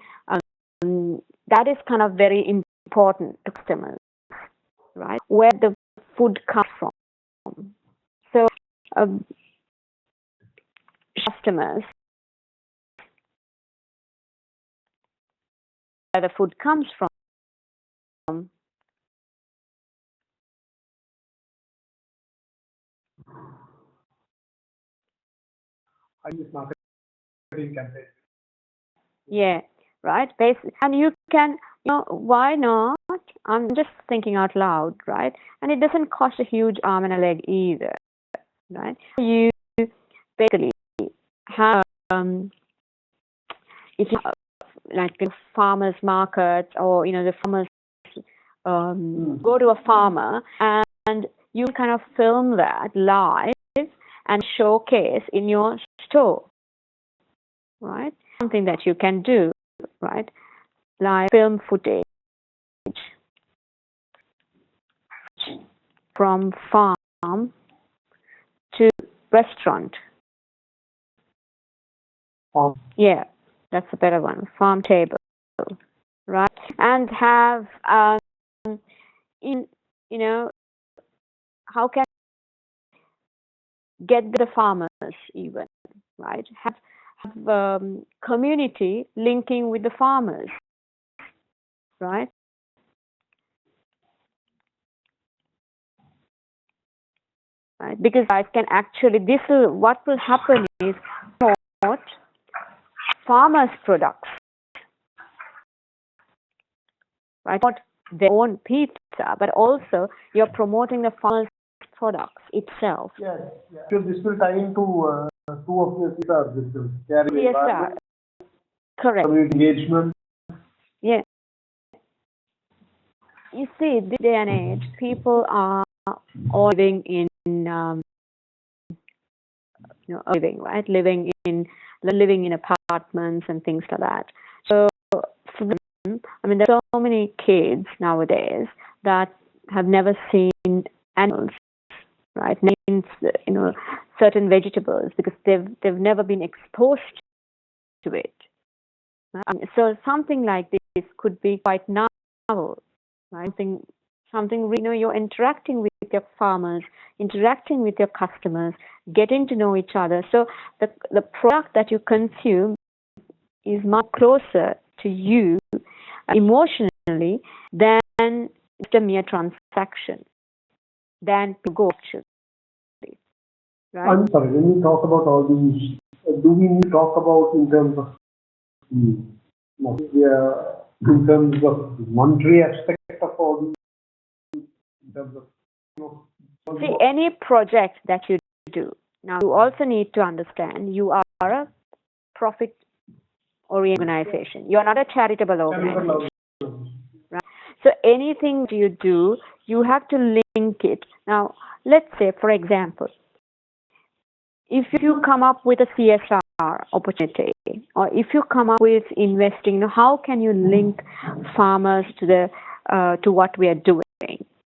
that is kind of very important to customers, right? Where the food comes from. So customers, where the food comes from. I use marketing campaign. Yeah, right. And you can, why not? I'm just thinking out loud, right? And it doesn't cost a huge arm and a leg either, right? You basically have, if you like the farmers markets or the farmers go to a farmer and you kind of film that live and showcase in your store, right? Something that you can do, right? Like film footage from farm to restaurant. Yeah, that's a better one. Farm table, right? And have how can get the farmers even, right? Have community linking with the farmers, right? Right? Because guys can actually, what will happen is promote farmers' products, right? Not their own pizza, but also you're promoting the farmers' products itself. Yes, yeah. So this will tie into two of the CSR, this will carry CSR. Correct. community engagement. Yeah. You see, this day and age, people are all living in living in apartments and things like that. So for them, there's so many kids nowadays that have never seen animals, right? Means certain vegetables because they've never been exposed to it. So something like this could be quite novel, right? Something you're interacting with your farmers, interacting with your customers, getting to know each other. So the product that you consume is much closer to you emotionally than just a mere transaction, than to go actually. Right? I'm sorry, when we talk about all these, do we need to talk about in terms of in terms of monetary aspect of all these, in terms of see, any project that you do, now you also need to understand you are a profit-oriented organization. You're not a charitable organization. Right? So anything you do, you have to link it. Now, let's say, for example, if you come up with a CSR opportunity, or if you come up with investing, how can you link farmers to what we are doing?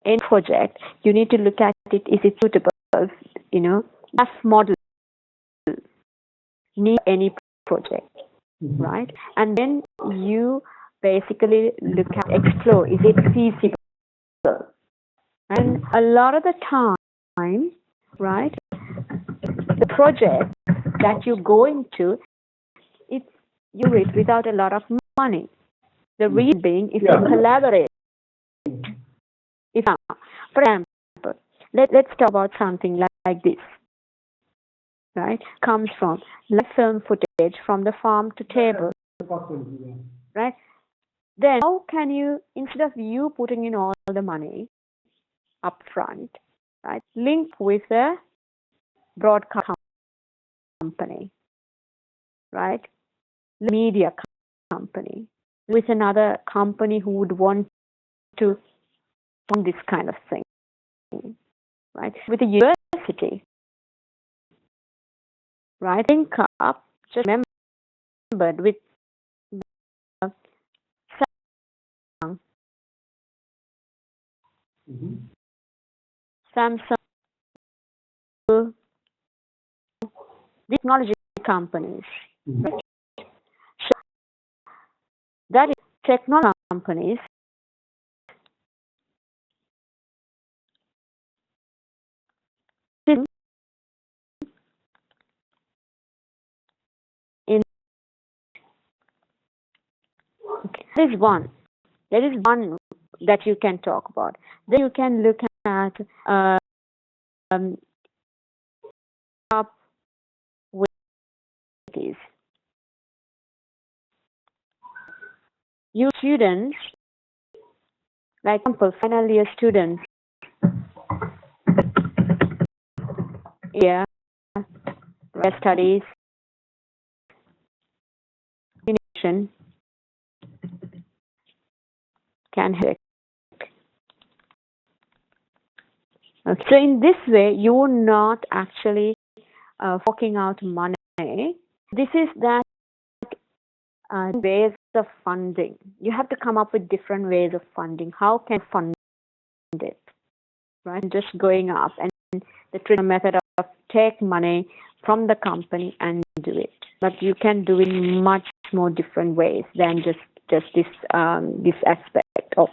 In project, you need to look at it. Is it suitable? As model need any project, right? And then you basically explore. Is it feasible? And a lot of the time, right, the project that you go into, you do it without a lot of money. The reason being, if you collaborate If, for example, let's talk about something like this, right? Comes from live film footage from the farm to table, right? Then how can you, instead of you putting in all the money up front, right, link with the broadcast company, right, media company, with another company who would want to fund this kind of thing, right, with a university, right? Link up, just remembered with Samsung, Samsung, technology companies. Right? So that is technology companies in there is one. There is one that you can talk about. Then you can look at up with these. You students, like example, final year students, yeah, studies, can help. Okay. So in this way, you're not actually forking out money. This is that ways of funding. You have to come up with different ways of funding. How can you fund it? Right? Just going up, and the traditional method of take money from the company and do it. But you can do it in much more different ways than just this this aspect of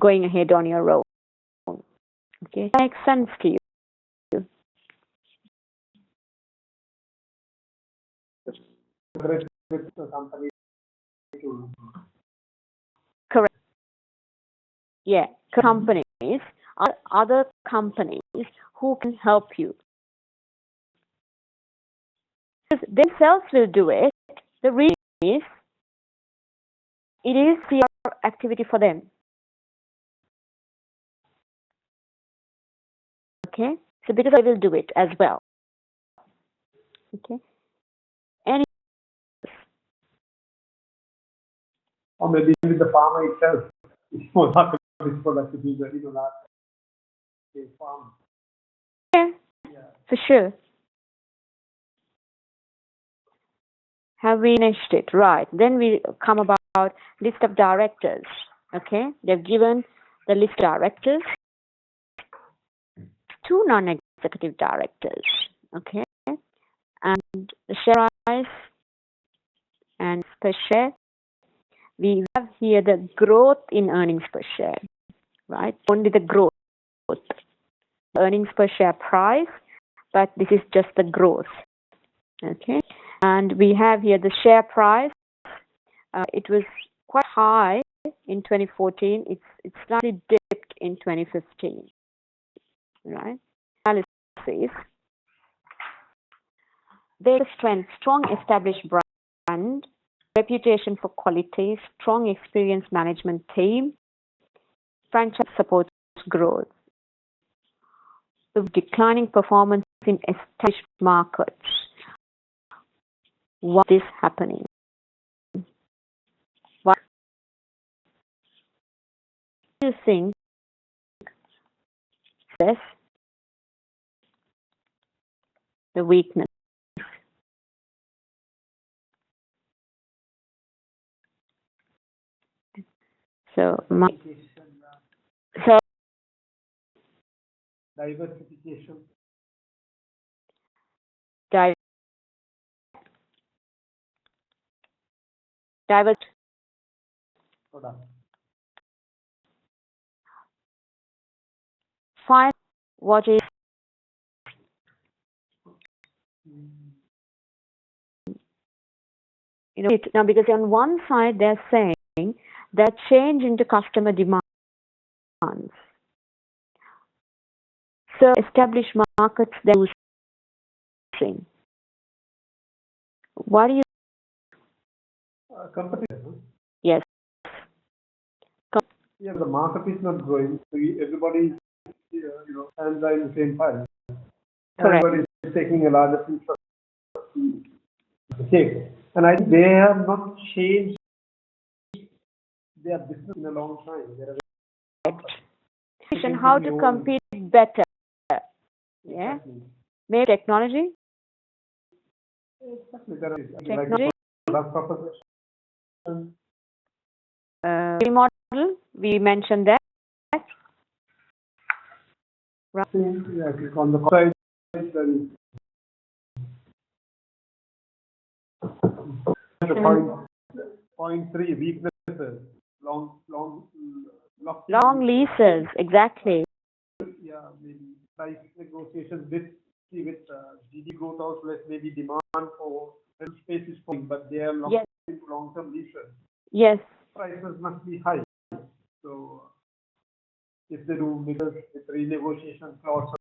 going ahead on your own. Okay, makes sense to you? Correct. Yeah, companies, other companies who can help you. Themselves will do it. The reason is it is your activity for them. Okay, so because I will do it as well. Okay, and or maybe with the farmer itself, it's more hard to this product to be the farm. yeah, for sure. Have we finished it? Right. Then we come about list of directors. Okay, they've given the list of directors, 2 non-executive directors. Okay, and the share price and per share. We have here the growth in earnings per share, right? Only the growth, earnings per share price, but this is just the growth. Okay, and we have here the share price. It was quite high in 2014. It's slightly dipped in 2015, right? Analysis. There's strength, strong established brand, reputation for quality, strong experienced management team, franchise supports growth. The declining performance in established markets. What is happening? What do you think? Yes, the weakness. So, Diversification. Divert. Find what is now, because on one side they're saying that change into customer demands, So established markets they're losing. What do you? Competition. Yes. Yeah, the market is not growing. So everybody is, hands are in the same pile. Correct. Everybody is taking a larger piece of the cake. And I think they have not changed their business in a long time. And how to compete better? Yeah. Maybe technology. Technology. Remodel. We mentioned that. Right. Yeah, on the side, point three weaknesses. Long leases. Exactly. Yeah, maybe price negotiations with GDP growth also maybe demand for rental space is falling, but they are long-term leases. Yes. Prices must be high. So if they do because with renegotiation clauses,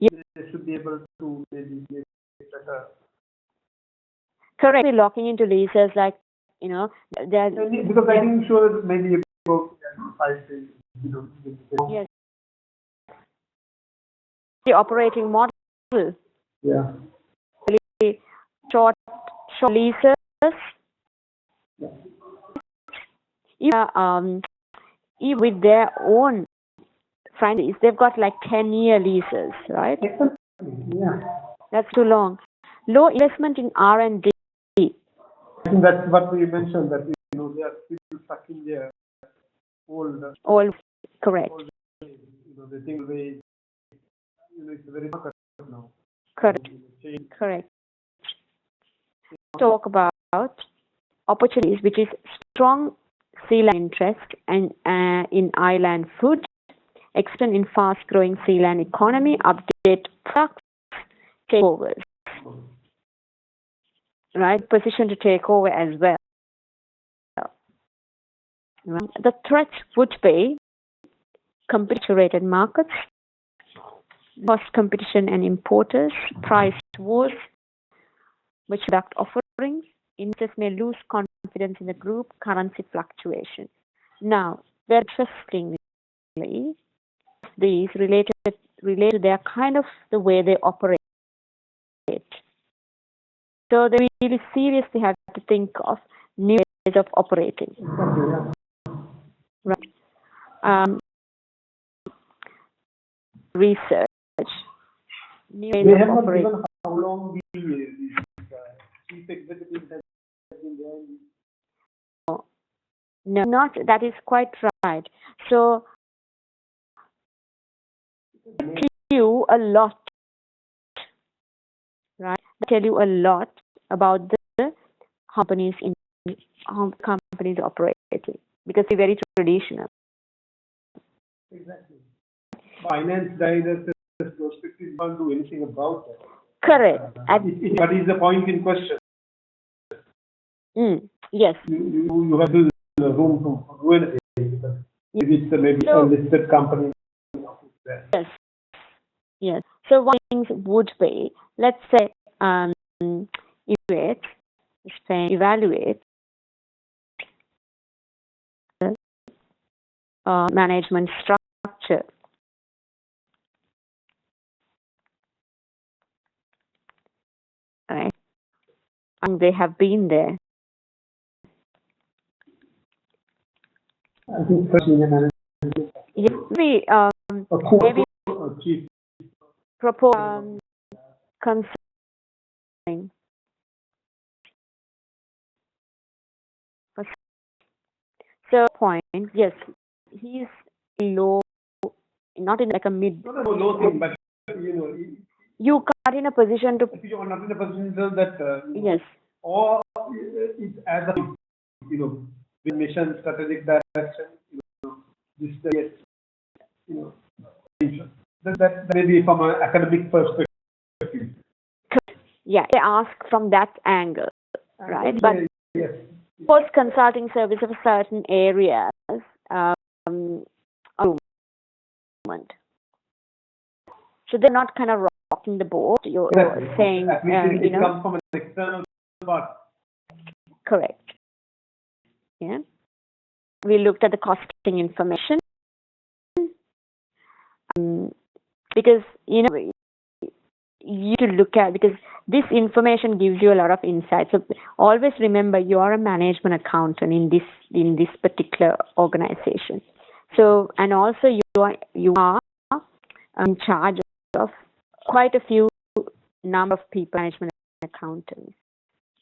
they should be able to maybe make it better. Correctly locking into leases like they're because I think sure that maybe about 5 days, yes. The operating model. Yeah. Really short leases. Yeah. Even with their own franchisees, they've got like 10-year leases, right? Yeah. That's too long. Low investment in R&D. I think that's what we mentioned, that they are still stuck in their old. Correct. Old, they think it's very market now. Correct. Correct. Talk about opportunities, which is strong sea land interest and in island food, extend in fast-growing sea land economy, update products, takeovers. Right, position to take over as well. Right. The threats would be competitor-rated markets, cost competition and importers, price wars, which product offerings. Investors may lose confidence in the group, currency fluctuation. Now, very interestingly, these relate to their kind of the way they operate. So they really seriously have to think of new ways of operating. Right. Research. New ways they of have operating. not given how long the chief executive has been there. No, not that is quite right. So they tell you a lot, right? They tell you a lot about the companies in how companies operating because they're very traditional. Exactly. Finance directors perspective can't do anything about that. Correct. What is the point in question? Yes. You have to the room to do anything because if it's maybe a listed company. Yes. Yes. So one thing would be, let's say, evaluate management structure. Right. And they have been there. I think first senior management. Yes, we maybe chief propose concerning. So point, yes, he's low, not in like a mid. Not a low thing, but you got in a position to. You are not in a position that. Yes. Or it's as a with mission, strategic direction. This that may be from an academic perspective. Yeah, they ask from that angle, right? But yes. post consulting service of certain areas, So they're not kind of rocking the boat. You're saying, at least it comes from an external part. Correct. Yeah. We looked at the costing information because you to look at, because this information gives you a lot of insight. So always remember, you are a management accountant in this particular organization. So, and also you are in charge of quite a few number of people, management accountants.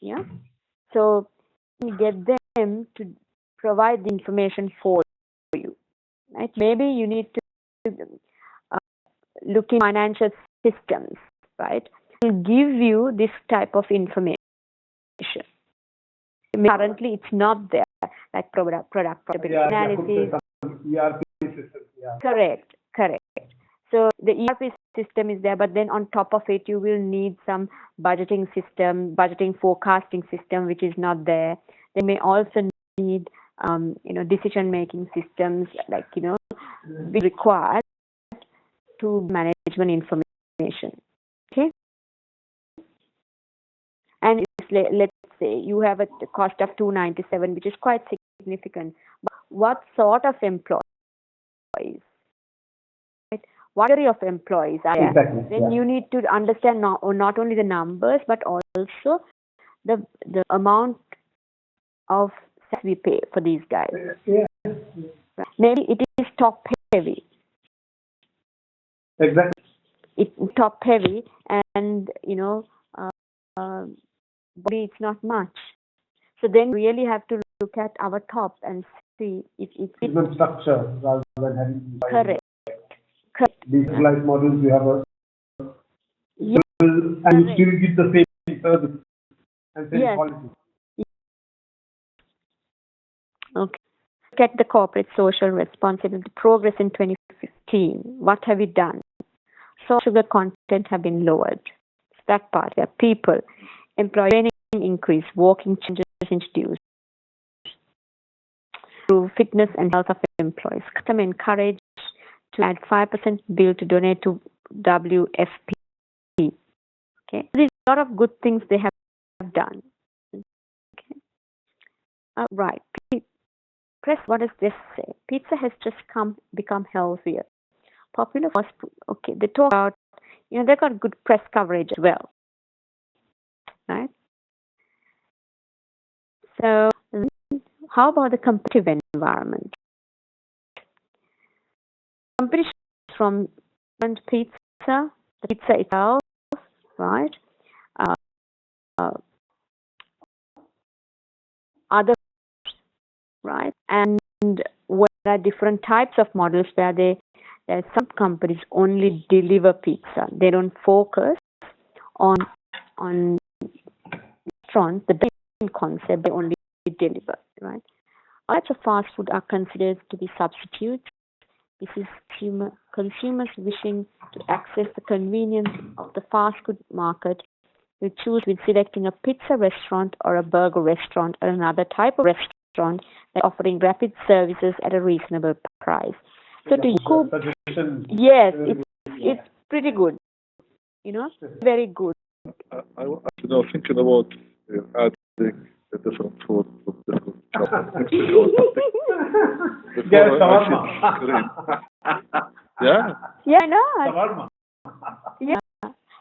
Yeah. So you get them to provide the information for you. Right? Maybe you need to look in financial systems, right? It will give you this type of information. Currently, it's not there, like product profitability analysis. ERP system, yeah. Correct. So the ERP system is there, but then on top of it, you will need some budgeting system, budgeting forecasting system, which is not there. They may also need, decision-making systems, like, be required to management information. Okay. And let's say you have a cost of 297, which is quite significant. But what sort of employees? Right? What category of employees are there? Exactly. Then you need to understand not only the numbers, but also the amount of tax we pay for these guys. Yeah. Right? Maybe it is top heavy. Exactly. It's top heavy, and body it's not much. So then we really have to look at our top and see if it's structure rather than having correct. Decentralized models, you have a and you still give the same service and same quality. Okay. Look at the corporate social responsibility progress in 2015. What have we done? So sugar content have been lowered. That part. There are people, employee training increase, walking changes introduced, improve fitness and health of employees. Customer encouraged to add 5% bill to donate to WFP. Okay, there's a lot of good things they have done. Okay, right. Press. What does this say? Pizza has just become healthier. Popular fast food. Okay, they talk about, they got good press coverage as well, right? So, how about the competitive environment? Competition from pizza, the pizza itself, right? Other, right? And there are different types of models where some companies only deliver pizza. They don't focus on restaurants, the dining concept. They only deliver, right? Types of fast food are considered to be substitutes. This is consumers wishing to access the convenience of the fast food market will choose with selecting a pizza restaurant or a burger restaurant or another type of restaurant that offering rapid services at a reasonable price. So to you, yes, it's pretty good. Very good. I was thinking about adding a different food with different chocolate. Yeah. Yeah, I know. Yeah.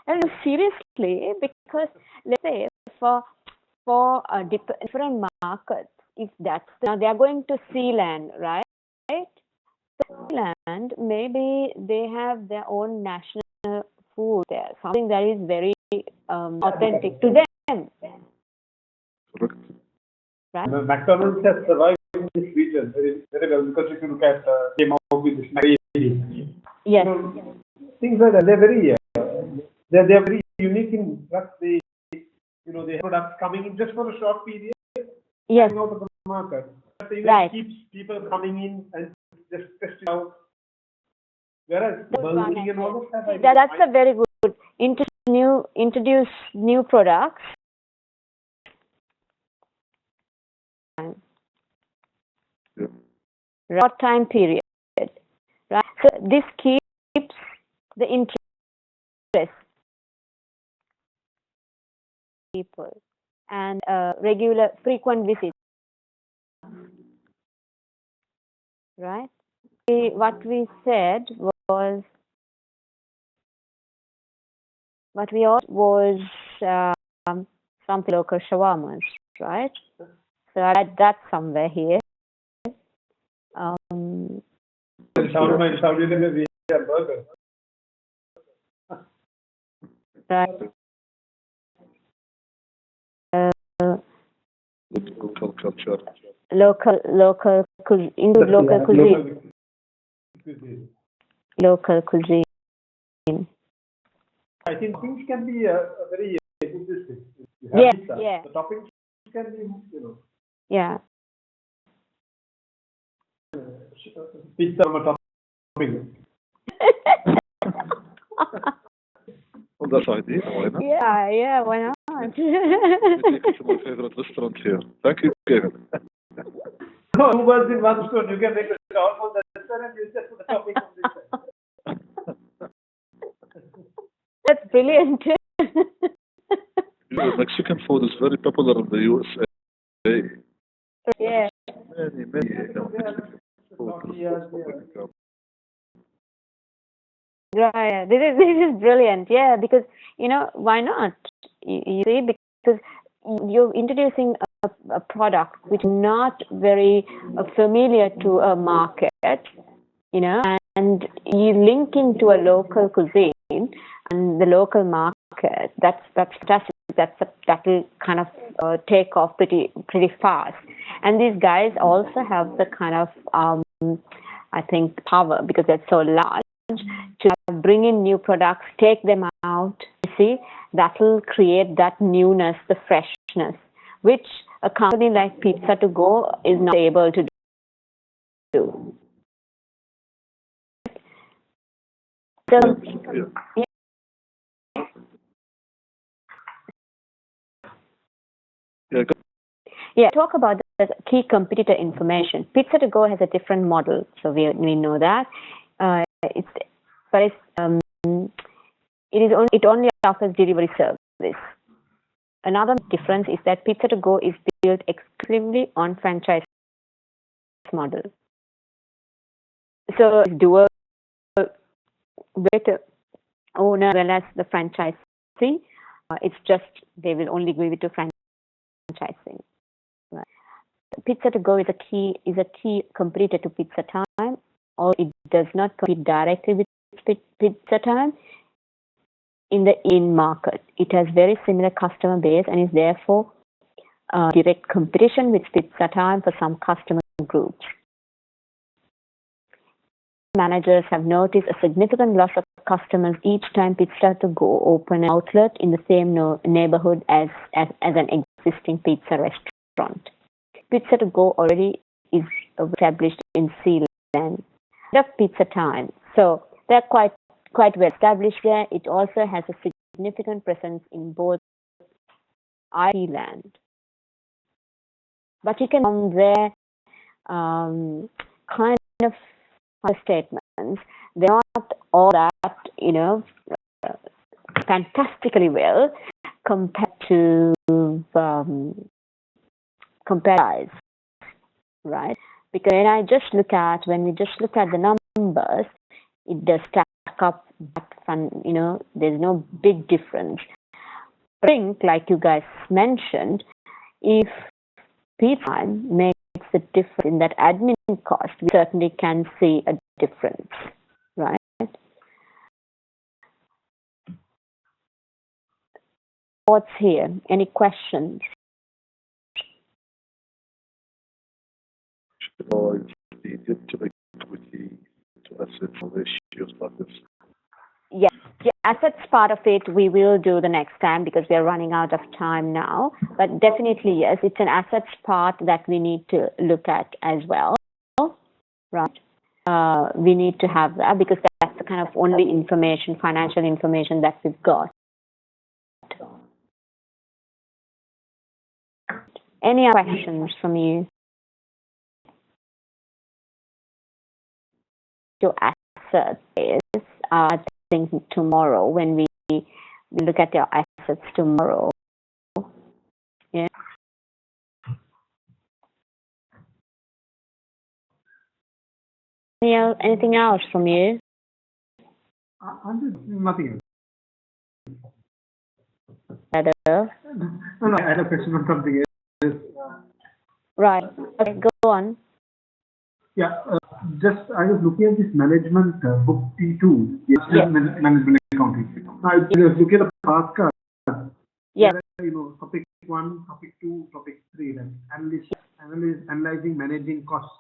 And seriously, because let's say for different markets, if that's now they are going to Sealand, right? So Sealand, maybe they have their own national food there, something that is very authentic to them. Right? McDonald's has survived in this region very, very well, because if you look at came out with this McDonald's. Yes. Things like that, they're very they're very unique in that they they have products coming in just for a short period. Yes. Coming out of the market. But Right. Keeps people coming in and just testing out. Whereas Burger and all of that, that's a very good introduce new products. Yeah. Short time period, right? So this keeps the interest. people and regular frequent visits, right? What we said was what we all was something local shawarmas, right? So I had that somewhere here. Shawarma in Saudi Arabia, we have burger. Right. Local culture. Local cuisine. Local cuisine. I think things can be very interesting. Yeah. The toppings can be, Yeah. pizza on a topping. Well, that's ideal. Why not? Yeah, why not? You take it to my favorite restaurant here. Thank you, Kevin. No, 2 birds in one stone. You can make a shawarma the restaurant, you just put the topping on this side. That's brilliant. Mexican food is very popular in the USA. Yeah. Many Mexican food. Right. This is brilliant. Yeah, because why not? You see, because you're introducing a product which is not very familiar to a market, and you link into a local cuisine and the local market. That's fantastic. That will kind of take off pretty fast. And these guys also have the kind of I think power because they're so large to bring in new products, take them out. You see, that will create that newness, the freshness, which a company like Pizza to Go is not able to do. So, yeah, talk about the key competitor information. Pizza to Go has a different model, so we know that. It only offers delivery service. Another difference is that Pizza to Go is built exclusively on franchise model. So dual better owner as well as the franchisee. It's just they will only give it to franchising. Right. Pizza to Go is a key competitor to Pizza Time, or it does not compete directly with Pizza Time in the in-market. It has very similar customer base and is therefore direct competition with Pizza Time for some customer groups. Managers have noticed a significant loss of customers each time Pizza to Go open an outlet in the same neighborhood as an existing pizza restaurant. Pizza to Go already is established in Sealand. Of Pizza Time, so they're quite well established there. It also has a significant presence in both Ireland. But you can from their kind of statements, they're not all that fantastically well compared to right? Because when we just look at the numbers, it does stack up. There's no big difference. I think, like you guys mentioned, if Pizza Time makes a difference in that admin cost, we certainly can see a difference, right? What's here? Any questions? Yeah, assets part of it we will do the next time because we are running out of time now. But definitely, yes, it's an assets part that we need to look at as well, right? We need to have that because that's the kind of only financial information that we've got. Any other questions from you? Your assets is, I think tomorrow when we we'll look at your assets tomorrow. Yeah. Anything else from you? Nothing Better. else. No, I had a question on something else. Right. Okay, go on. Yeah, I was looking at this management book T2, management accounting. I was looking at the past card. Yes. Topic 1, topic 2, topic 3, analyzing managing costs.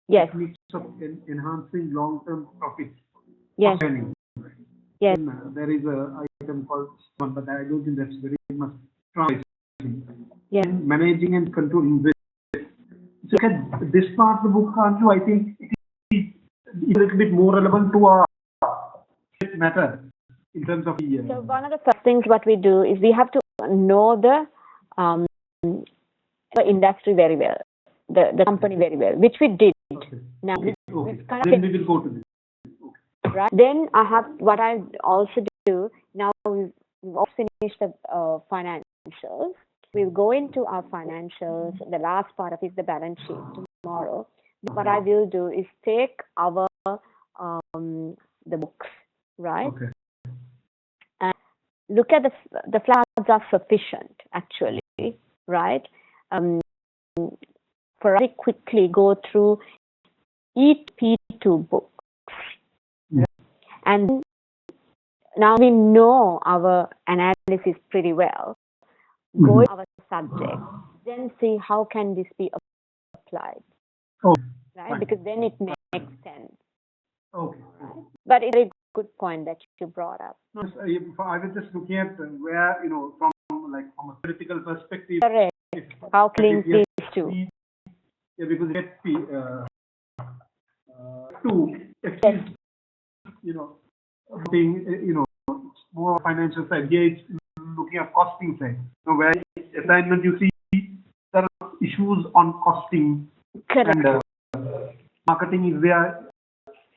Yes. Techniques of enhancing long-term profits. Yes. Planning. Yes. Then, there is a item called one, but I don't think that's very much strong. Yes. Managing and controlling risk. So look at this part of the book, aren't you? I think it is a little bit more relevant to our matter in terms of the. So one of the first things what we do is we have to know the industry very well, the company very well, which we did. Okay. Now, Okay. Then we will go to this. Okay. Right. Then what I also do now. We've all finished the financials. We'll go into our financials. The last part of it is the balance sheet tomorrow. What I will do is take our the books, right? Okay. And look at the floods are sufficient actually, right? For us to quickly go through each P2 books, and now we know our analysis pretty well. Go into our subject, then see how can this be applied, right? Fine. Because then it makes sense. Okay. Right? But it's a very good point that you brought up. No, I was just looking at where from a critical perspective. Correct. How can link these two? Yeah, because get to at least being more financial side. Here it's looking at costing side. So where assignment you see there are issues on costing. Correct. And marketing is there,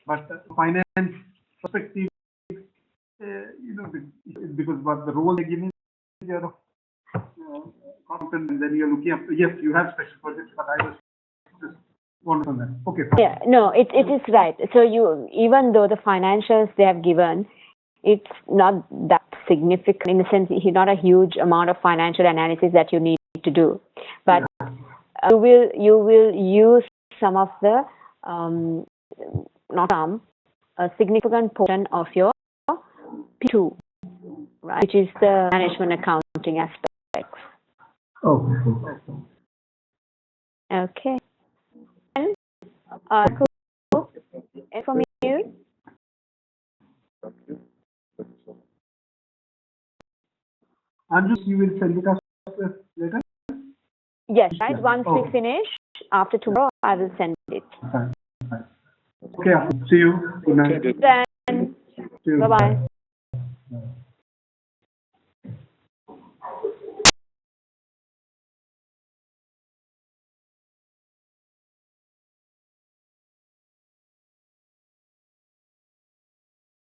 but finance perspective, because what the role they're giving is content, and then you're looking up. Yes, you have special projects, but I was just wondering on that. Okay. Fine. Yeah, no, it is right. So even though the financials they have given, it's not that significant in the sense it's not a huge amount of financial analysis that you need to do, but you will use some of the a significant portion of your P2, right, which is the management accounting aspects. Okay. And, cool. And from you? Anju, you will send it us later? Yes, right. Once we finish, after tomorrow, I will send it. Fine. Okay, see you. Good night. Then, bye-bye.